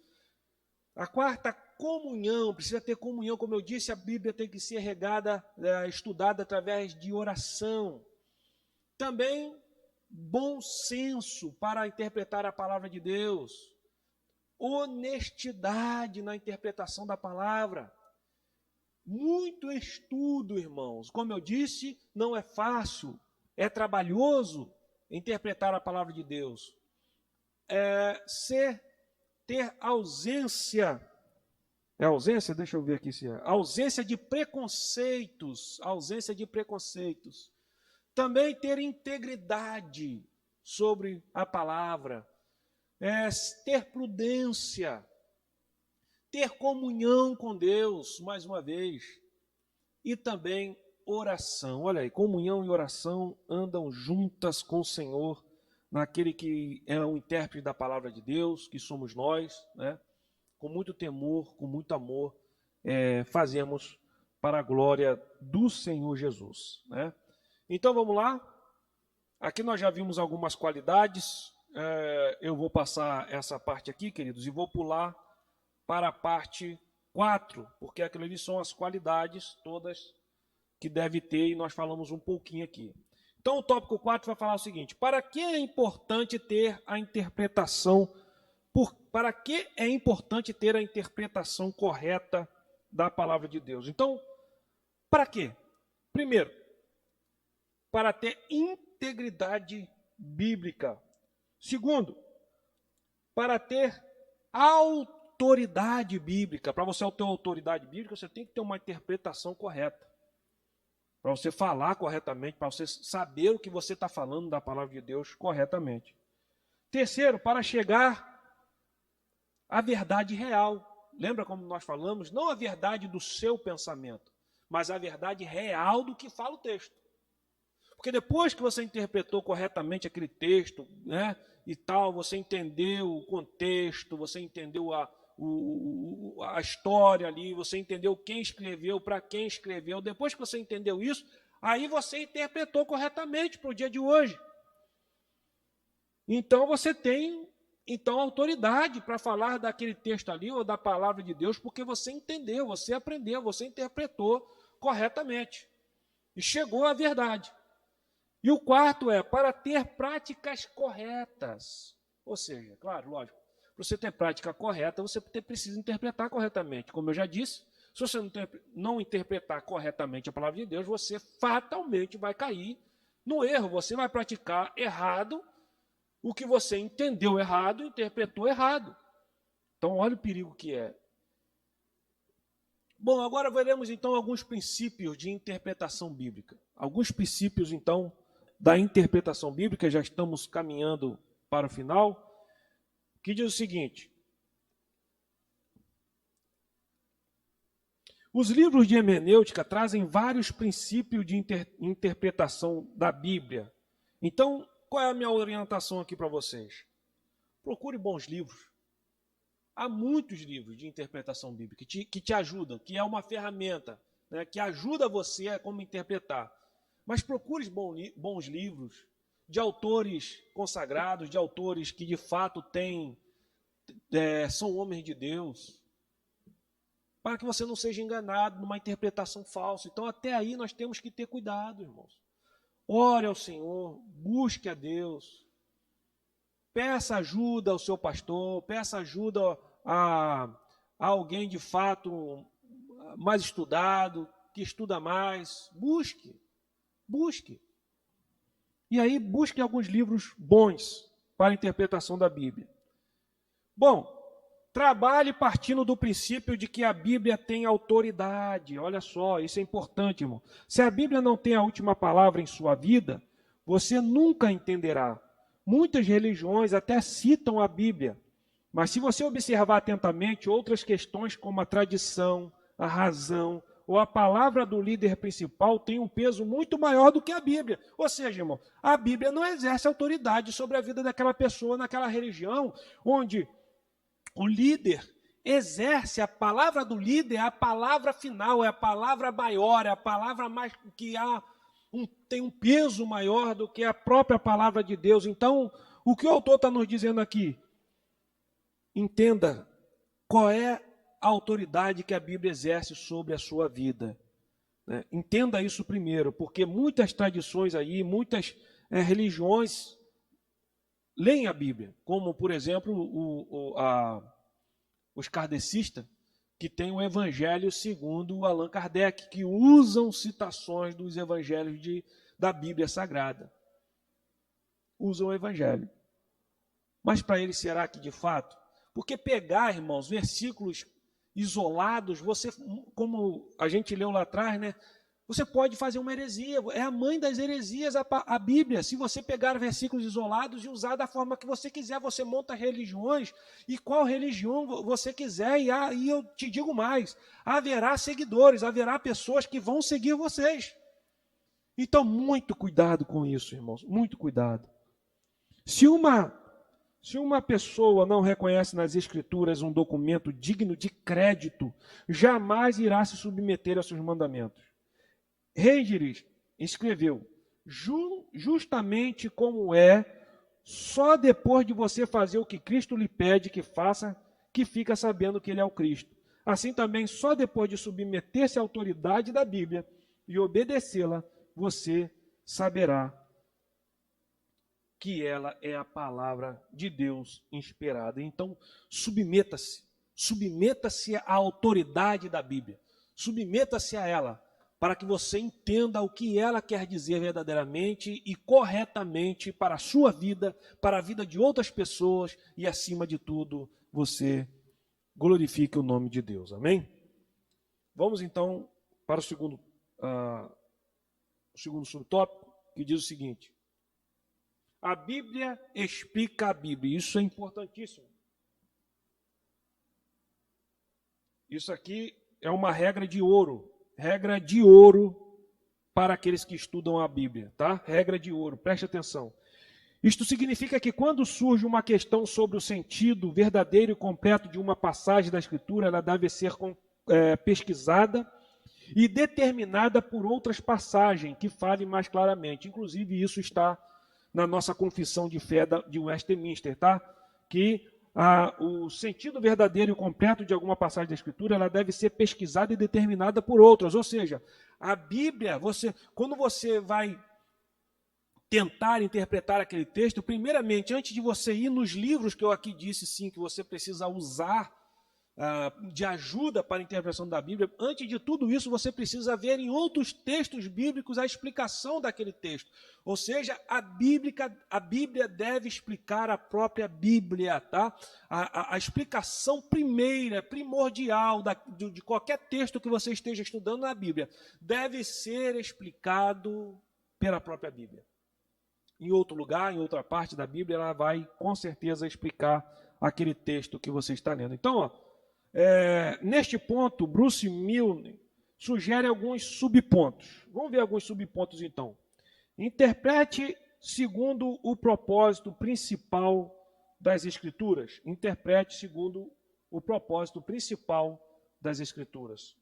A quarta, comunhão. Precisa ter comunhão. Como eu disse, a Bíblia tem que ser regada, estudada através de oração. Também, bom senso para interpretar a palavra de Deus. Honestidade na interpretação da palavra. Muito estudo, irmãos. Como eu disse, não é fácil, é trabalhoso interpretar a palavra de Deus. Ter ausência, deixa eu ver aqui se é, ausência de preconceitos, Também ter integridade sobre a palavra, ter prudência, ter comunhão com Deus, mais uma vez, e também oração. Olha aí, comunhão e oração andam juntas com o Senhor, naquele que é o intérprete da palavra de Deus, que somos nós, né? Com muito temor, com muito amor, fazemos para a glória do Senhor Jesus, né? Então vamos lá. Aqui nós já vimos algumas qualidades. Eu vou passar essa parte aqui, queridos, e vou pular para a parte 4, porque aquilo ali são as qualidades todas que deve ter, e nós falamos um pouquinho aqui. Então o tópico 4 vai falar o seguinte: para que é importante ter a interpretação, para que é importante ter a interpretação correta da palavra de Deus? Então, para quê? Primeiro, para ter integridade bíblica. Segundo, para ter autoridade bíblica. Para você ter autoridade bíblica, você tem que ter uma interpretação correta. Para você falar corretamente, para você saber o que você está falando da palavra de Deus corretamente. Terceiro, para chegar à verdade real. Lembra como nós falamos? Não a verdade do seu pensamento, mas a verdade real do que fala o texto. Porque depois que você interpretou corretamente aquele texto, né, e tal, você entendeu o contexto, você entendeu a história ali, você entendeu quem escreveu, para quem escreveu. Depois que você entendeu isso, aí você interpretou corretamente para o dia de hoje. Então você tem autoridade para falar daquele texto ali ou da palavra de Deus, porque você entendeu, você aprendeu, você interpretou corretamente e chegou à verdade. E o quarto é para ter práticas corretas. Ou seja, claro, lógico, para você ter prática correta, você precisa interpretar corretamente. Como eu já disse, Se você não interpretar corretamente a palavra de Deus, você fatalmente vai cair no erro. Você vai praticar errado o que você entendeu errado, interpretou errado. Então, olha o perigo que é. Bom, agora veremos então alguns princípios de interpretação bíblica. Alguns princípios, então, da interpretação bíblica, já estamos caminhando para o final, que diz o seguinte: os livros de hermenêutica trazem vários princípios de interpretação da Bíblia. Então, qual é a minha orientação aqui para vocês? Procure bons livros. Há muitos livros de interpretação bíblica que te ajudam, que é uma ferramenta, né, que ajuda você a como interpretar. Mas procure bons livros de autores consagrados, de autores que de fato são homens de Deus, para que você não seja enganado numa interpretação falsa. Então, até aí nós temos que ter cuidado, irmãos. Ore ao Senhor, busque a Deus, peça ajuda ao seu pastor, peça ajuda a alguém de fato mais estudado, que estuda mais. Busque. E aí, busque alguns livros bons para a interpretação da Bíblia. Bom, trabalhe partindo do princípio de que a Bíblia tem autoridade. Olha só, isso é importante, irmão. Se a Bíblia não tem a última palavra em sua vida, você nunca entenderá. Muitas religiões até citam a Bíblia, mas se você observar atentamente, outras questões como a tradição, a razão ou a palavra do líder principal têm um peso muito maior do que a Bíblia. Ou seja, irmão, a Bíblia não exerce autoridade sobre a vida daquela pessoa naquela religião, onde o líder exerce, a palavra do líder é a palavra final, é a palavra maior, é a palavra mais que tem um peso maior do que a própria palavra de Deus. Então, o que o autor está nos dizendo aqui? Entenda qual é a autoridade que a Bíblia exerce sobre a sua vida. Né? Entenda isso primeiro, porque muitas tradições aí, muitas religiões leem a Bíblia, como, por exemplo, os kardecistas, que têm o Evangelho segundo Allan Kardec, que usam citações dos evangelhos da Bíblia Sagrada. Usam o Evangelho. Mas para eles, será que de fato? Porque pegar, irmãos, versículos isolados, você, como a gente leu lá atrás, né? Você pode fazer uma heresia, é a mãe das heresias a Bíblia. Se você pegar versículos isolados e usar da forma que você quiser, você monta religiões, e qual religião você quiser, e eu te digo mais, haverá seguidores, haverá pessoas que vão seguir vocês. Então, muito cuidado com isso, irmãos, muito cuidado. Se uma pessoa não reconhece nas Escrituras um documento digno de crédito, jamais irá se submeter aos seus mandamentos. Heigeris escreveu: justamente como só depois de você fazer o que Cristo lhe pede que faça, que fica sabendo que ele é o Cristo. Assim também, só depois de submeter-se à autoridade da Bíblia e obedecê-la, você saberá que ela é a palavra de Deus inspirada. Então, submeta-se à autoridade da Bíblia, submeta-se a ela, para que você entenda o que ela quer dizer verdadeiramente e corretamente para a sua vida, para a vida de outras pessoas e, acima de tudo, você glorifique o nome de Deus. Amém? Vamos então para o segundo subtópico, que diz o seguinte: a Bíblia explica a Bíblia. Isso é importantíssimo. Isso aqui é uma regra de ouro para aqueles que estudam a Bíblia, tá? Regra de ouro, preste atenção. Isto significa que quando surge uma questão sobre o sentido verdadeiro e completo de uma passagem da Escritura, ela deve ser pesquisada e determinada por outras passagens que falem mais claramente. Inclusive, isso está na nossa confissão de fé de Westminster, tá? Que o sentido verdadeiro e completo de alguma passagem da Escritura, ela deve ser pesquisada e determinada por outras. Ou seja, a Bíblia, quando você vai tentar interpretar aquele texto, primeiramente, antes de você ir nos livros que eu aqui disse, sim, que você precisa usar de ajuda para a interpretação da Bíblia, antes de tudo isso, você precisa ver em outros textos bíblicos a explicação daquele texto. Ou seja, a Bíblia deve explicar a própria Bíblia, tá? A explicação primeira, primordial de qualquer texto que você esteja estudando na Bíblia deve ser explicado pela própria Bíblia. Em outro lugar, em outra parte da Bíblia, ela vai com certeza explicar aquele texto que você está lendo. Então, neste ponto, Bruce Milne sugere alguns subpontos. Vamos ver alguns subpontos, então. Interprete segundo o propósito principal das Escrituras. Interprete segundo o propósito principal das Escrituras.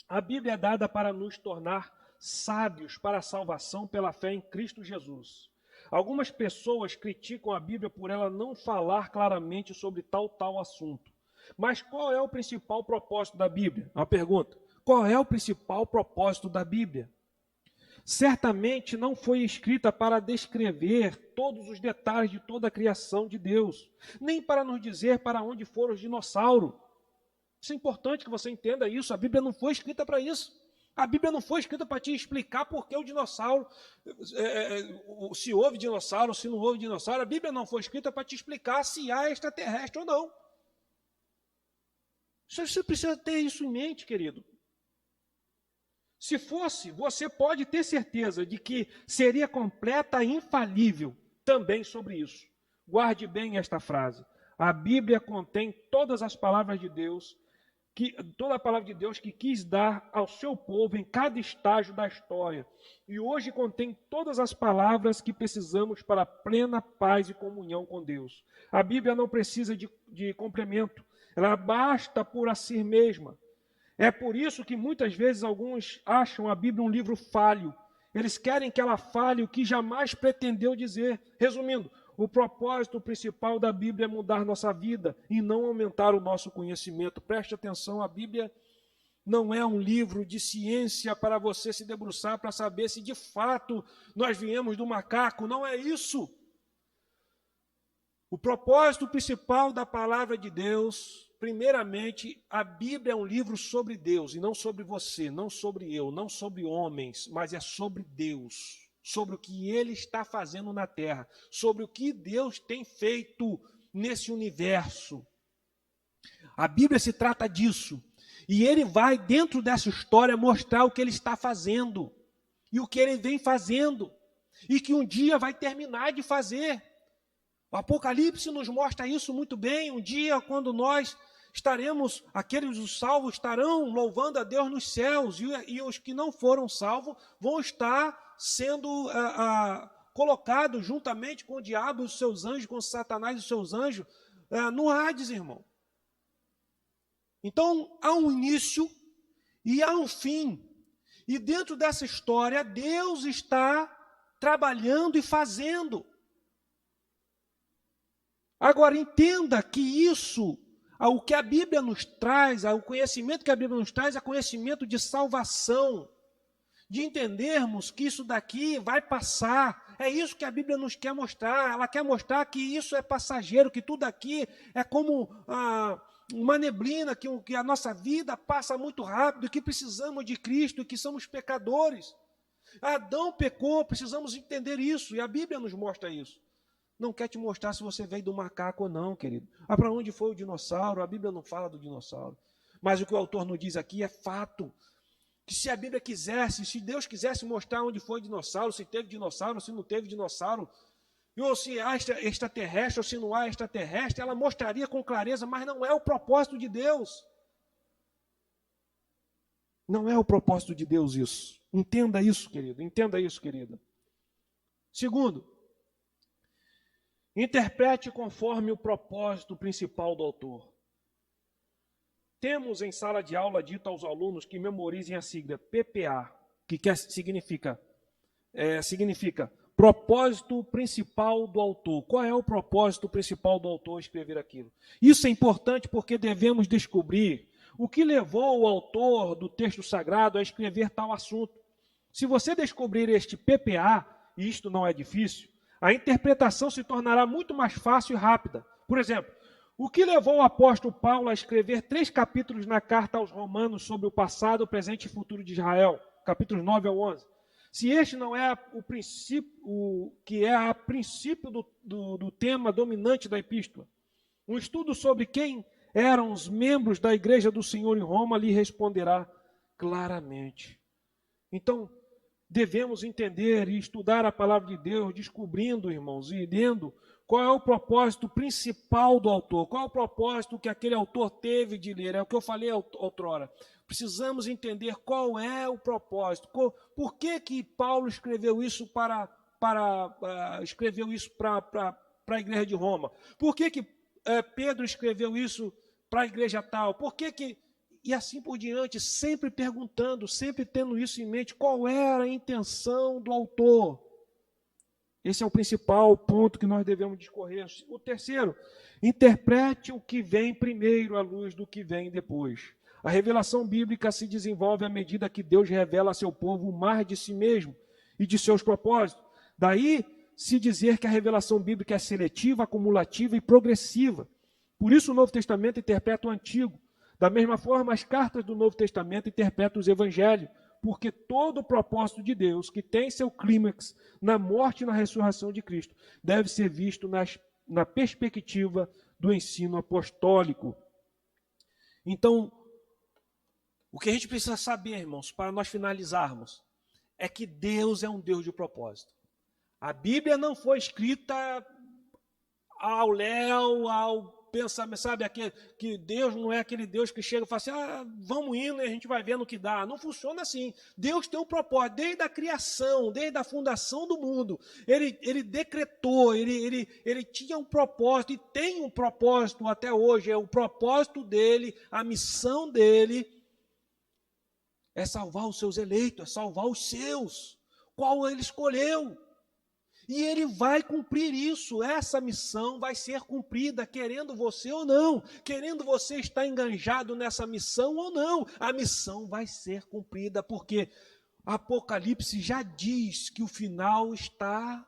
A Bíblia é dada para nos tornar sábios para a salvação pela fé em Cristo Jesus. Algumas pessoas criticam a Bíblia por ela não falar claramente sobre tal assunto. Mas qual é o principal propósito da Bíblia? Uma pergunta. Qual é o principal propósito da Bíblia? Certamente não foi escrita para descrever todos os detalhes de toda a criação de Deus, nem para nos dizer para onde foram os dinossauros. Isso é importante que você entenda isso. A Bíblia não foi escrita para isso. A Bíblia não foi escrita para te explicar por que o dinossauro, se houve dinossauro, se não houve dinossauro. A Bíblia não foi escrita para te explicar se há extraterrestre ou não. Você precisa ter isso em mente, querido. Se fosse, você pode ter certeza de que seria completa e infalível também sobre isso. Guarde bem esta frase. A Bíblia contém todas as palavras de Deus, toda a palavra de Deus que quis dar ao seu povo em cada estágio da história. E hoje contém todas as palavras que precisamos para a plena paz e comunhão com Deus. A Bíblia não precisa de complemento. Ela basta por si mesma. É por isso que muitas vezes alguns acham a Bíblia um livro falho. Eles querem que ela fale o que jamais pretendeu dizer. Resumindo, o propósito principal da Bíblia é mudar nossa vida e não aumentar o nosso conhecimento. Preste atenção, a Bíblia não é um livro de ciência para você se debruçar para saber se de fato nós viemos do macaco. Não é isso. O propósito principal da palavra de Deus, primeiramente, a Bíblia é um livro sobre Deus, e não sobre você, não sobre eu, não sobre homens, mas é sobre Deus, sobre o que Ele está fazendo na terra, sobre o que Deus tem feito nesse universo. A Bíblia se trata disso, e Ele vai, dentro dessa história, mostrar o que Ele está fazendo, e o que Ele vem fazendo, e que um dia vai terminar de fazer. O Apocalipse nos mostra isso muito bem. Um dia, quando nós estaremos, aqueles os salvos estarão louvando a Deus nos céus, e os que não foram salvos vão estar sendo colocados juntamente com o diabo e os seus anjos, com Satanás e os seus anjos, no Hades, irmão. Então, há um início e há um fim. E dentro dessa história, Deus está trabalhando e fazendo. Agora, entenda que isso, o que a Bíblia nos traz, o conhecimento que a Bíblia nos traz é conhecimento de salvação, de entendermos que isso daqui vai passar. É isso que a Bíblia nos quer mostrar. Ela quer mostrar que isso é passageiro, que tudo aqui é como uma neblina, que a nossa vida passa muito rápido, que precisamos de Cristo, que somos pecadores. Adão pecou, precisamos entender isso, e a Bíblia nos mostra isso. Não quer te mostrar se você veio do macaco ou não, querido. Para onde foi o dinossauro? A Bíblia não fala do dinossauro. Mas o que o autor nos diz aqui é fato. Que se a Bíblia quisesse, se Deus quisesse mostrar onde foi o dinossauro, se teve dinossauro, se não teve dinossauro, ou se há extraterrestre ou se não há extraterrestre, ela mostraria com clareza, mas não é o propósito de Deus. Não é o propósito de Deus isso. Entenda isso, querido. Entenda isso, querida. Segundo, interprete conforme o propósito principal do autor. Temos em sala de aula dito aos alunos que memorizem a sigla PPA, que significa propósito principal do autor. Qual é o propósito principal do autor escrever aquilo? Isso é importante porque devemos descobrir o que levou o autor do texto sagrado a escrever tal assunto. Se você descobrir este PPA, e isto não é difícil, a interpretação se tornará muito mais fácil e rápida. Por exemplo, O que levou o apóstolo Paulo a escrever 3 capítulos na carta aos Romanos sobre o passado, o presente e futuro de Israel, capítulos 9 ao 11? Se este não é o princípio, que é a princípio do tema dominante da epístola, um estudo sobre quem eram os membros da igreja do Senhor em Roma lhe responderá claramente. Então, devemos entender e estudar a palavra de Deus, descobrindo, irmãos, e lendo qual é o propósito principal do autor, qual é o propósito que aquele autor teve de ler. É o que eu falei outrora. Precisamos entender qual é o propósito, por que Paulo escreveu isso para a igreja de Roma, por que Pedro escreveu isso para a igreja tal, e assim por diante, sempre perguntando, sempre tendo isso em mente, qual era a intenção do autor. Esse é o principal ponto que nós devemos discorrer. O terceiro, interprete o que vem primeiro à luz do que vem depois. A revelação bíblica se desenvolve à medida que Deus revela a seu povo mais de si mesmo e de seus propósitos. Daí se dizer que a revelação bíblica é seletiva, acumulativa e progressiva. Por isso o Novo Testamento interpreta o Antigo. Da mesma forma, as cartas do Novo Testamento interpretam os Evangelhos, porque todo o propósito de Deus, que tem seu clímax na morte e na ressurreição de Cristo, deve ser visto na perspectiva do ensino apostólico. Então, o que a gente precisa saber, irmãos, para nós finalizarmos, é que Deus é um Deus de propósito. A Bíblia não foi escrita ao léu, ao pensamento, sabe, que Deus não é aquele Deus que chega e fala assim, vamos indo e a gente vai vendo o que dá. Não funciona assim. Deus tem um propósito, desde a criação, desde a fundação do mundo. Ele decretou, ele tinha um propósito e tem um propósito até hoje. É o propósito dele, a missão dele é salvar os seus eleitos, é salvar os seus, qual ele escolheu. E ele vai cumprir isso, essa missão vai ser cumprida, querendo você ou não, querendo você estar enganjado nessa missão ou não, a missão vai ser cumprida, porque Apocalipse já diz que o final está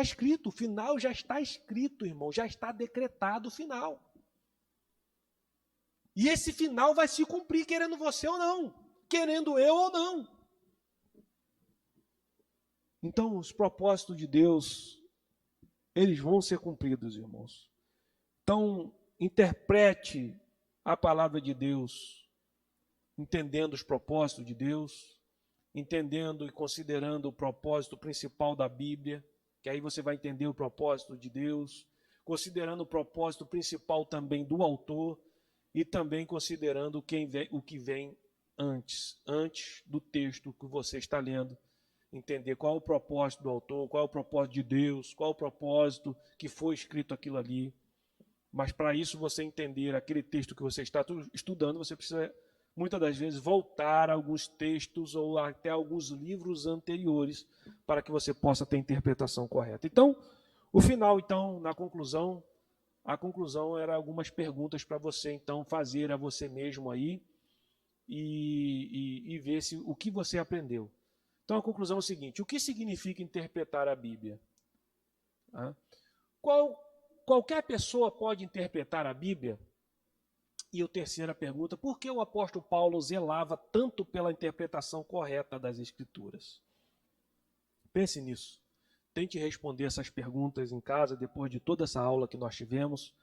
escrito, o final já está escrito, irmão, já está decretado o final. E esse final vai se cumprir, querendo você ou não, querendo eu ou não. Então, os propósitos de Deus, eles vão ser cumpridos, irmãos. Então, interprete a palavra de Deus, entendendo os propósitos de Deus, entendendo e considerando o propósito principal da Bíblia, que aí você vai entender o propósito de Deus, considerando o propósito principal também do autor e também considerando o que vem antes do texto que você está lendo. Entender qual é o propósito do autor, qual é o propósito de Deus, qual é o propósito que foi escrito aquilo ali. Mas para isso você entender aquele texto que você está estudando, você precisa, muitas das vezes, voltar a alguns textos ou até alguns livros anteriores para que você possa ter a interpretação correta. Então, o final, então, na conclusão, a conclusão era algumas perguntas para você, então, fazer a você mesmo aí e ver o que você aprendeu. Então, a conclusão é o seguinte: o que significa interpretar a Bíblia? Qualquer pessoa pode interpretar a Bíblia? E a terceira pergunta: por que o apóstolo Paulo zelava tanto pela interpretação correta das Escrituras? Pense nisso. Tente responder essas perguntas em casa, depois de toda essa aula que nós tivemos.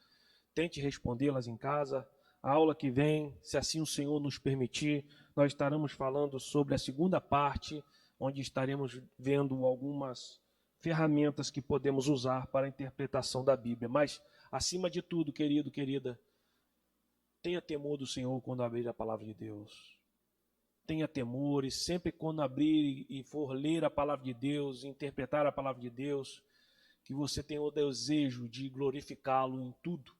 Tente respondê-las em casa. A aula que vem, se assim o Senhor nos permitir, nós estaremos falando sobre a segunda parte, onde estaremos vendo algumas ferramentas que podemos usar para a interpretação da Bíblia. Mas, acima de tudo, querido, querida, tenha temor do Senhor quando abrir a palavra de Deus. Tenha temor, e sempre quando abrir e for ler a palavra de Deus, interpretar a palavra de Deus, que você tenha o desejo de glorificá-lo em tudo.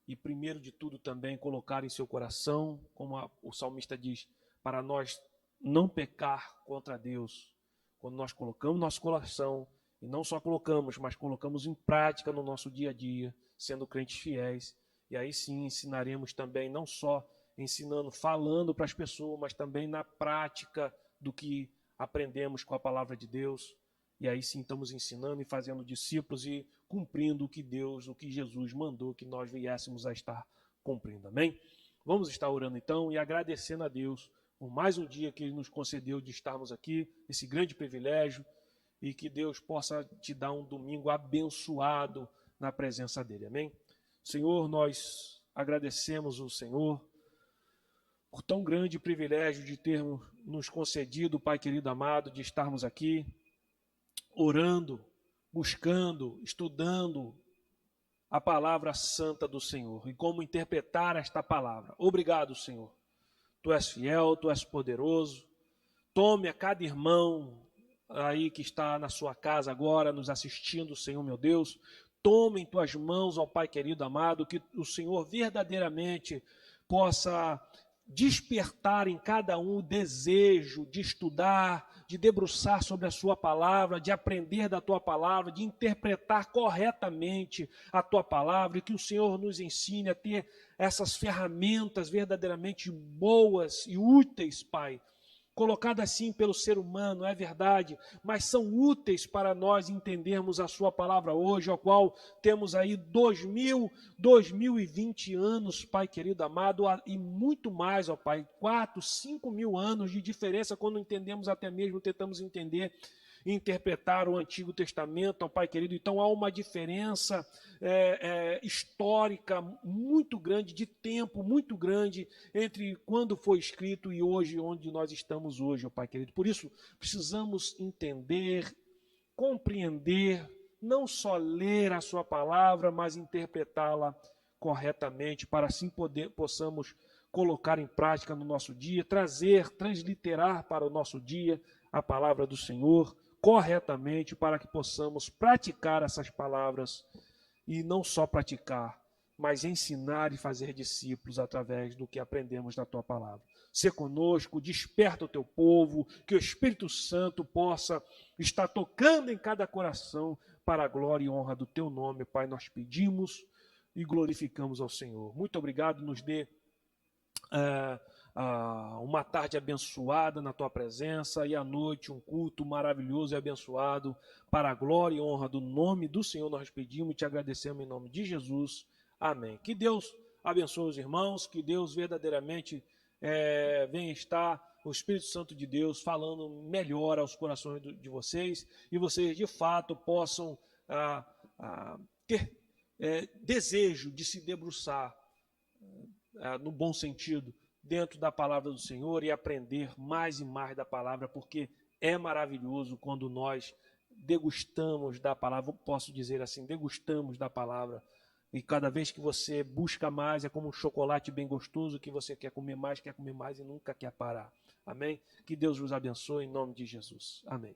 E primeiro de tudo também colocar em seu coração, como o salmista diz, para nós não pecar contra Deus. Quando nós colocamos nosso coração, e não só colocamos, mas colocamos em prática no nosso dia a dia, sendo crentes fiéis, e aí sim ensinaremos também, não só ensinando, falando para as pessoas, mas também na prática do que aprendemos com a palavra de Deus. e aí sim estamos ensinando e fazendo discípulos e cumprindo o que Deus, o que Jesus mandou que nós viéssemos a estar cumprindo. Amém? Vamos estar orando então e agradecendo a Deus por mais um dia que Ele nos concedeu de estarmos aqui, esse grande privilégio, e que Deus possa te dar um domingo abençoado na presença dEle. Amém? Senhor, nós agradecemos o Senhor por tão grande privilégio de termos nos concedido, Pai querido amado, de estarmos aqui orando, buscando, estudando a palavra santa do Senhor e como interpretar esta palavra. Obrigado, Senhor. Tu és fiel, Tu és poderoso. Tome a cada irmão aí que está na sua casa agora, nos assistindo, Senhor meu Deus. Tome em Tuas mãos, ó Pai querido amado, que o Senhor verdadeiramente possa despertar em cada um o desejo de estudar, de debruçar sobre a sua palavra, de aprender da tua palavra, de interpretar corretamente a tua palavra, e que o Senhor nos ensine a ter essas ferramentas verdadeiramente boas e úteis, Pai, colocadas assim pelo ser humano, é verdade, mas são úteis para nós entendermos a sua palavra hoje, ao qual temos aí 2020 anos, Pai querido amado, e muito mais, ó Pai, 4, 5 mil anos de diferença quando entendemos até mesmo, tentamos entender e interpretar o Antigo Testamento, ó Pai querido. Então há uma diferença histórica muito grande, de tempo muito grande, entre quando foi escrito e hoje, onde nós estamos hoje, ó Pai querido. Por isso, precisamos entender, compreender, não só ler a sua palavra, mas interpretá-la corretamente, para assim possamos colocar em prática no nosso dia, transliterar para o nosso dia a palavra do Senhor corretamente, para que possamos praticar essas palavras, e não só praticar, mas ensinar e fazer discípulos através do que aprendemos da tua palavra. Sê conosco, desperta o teu povo, que o Espírito Santo possa estar tocando em cada coração para a glória e honra do teu nome, Pai. Nós pedimos e glorificamos ao Senhor. Muito obrigado, nos dê uma tarde abençoada na tua presença, e à noite um culto maravilhoso e abençoado para a glória e honra do nome do Senhor. Nós pedimos e te agradecemos em nome de Jesus. Amém. Que Deus abençoe os irmãos, que Deus verdadeiramente venha estar, o Espírito Santo de Deus, falando melhor aos corações de vocês, e vocês de fato possam ter desejo de se debruçar no bom sentido dentro da palavra do Senhor e aprender mais e mais da palavra, porque é maravilhoso quando nós degustamos da palavra, posso dizer assim, degustamos da palavra, e cada vez que você busca mais, é como um chocolate bem gostoso, que você quer comer mais e nunca quer parar. Amém? Que Deus vos abençoe em nome de Jesus. Amém.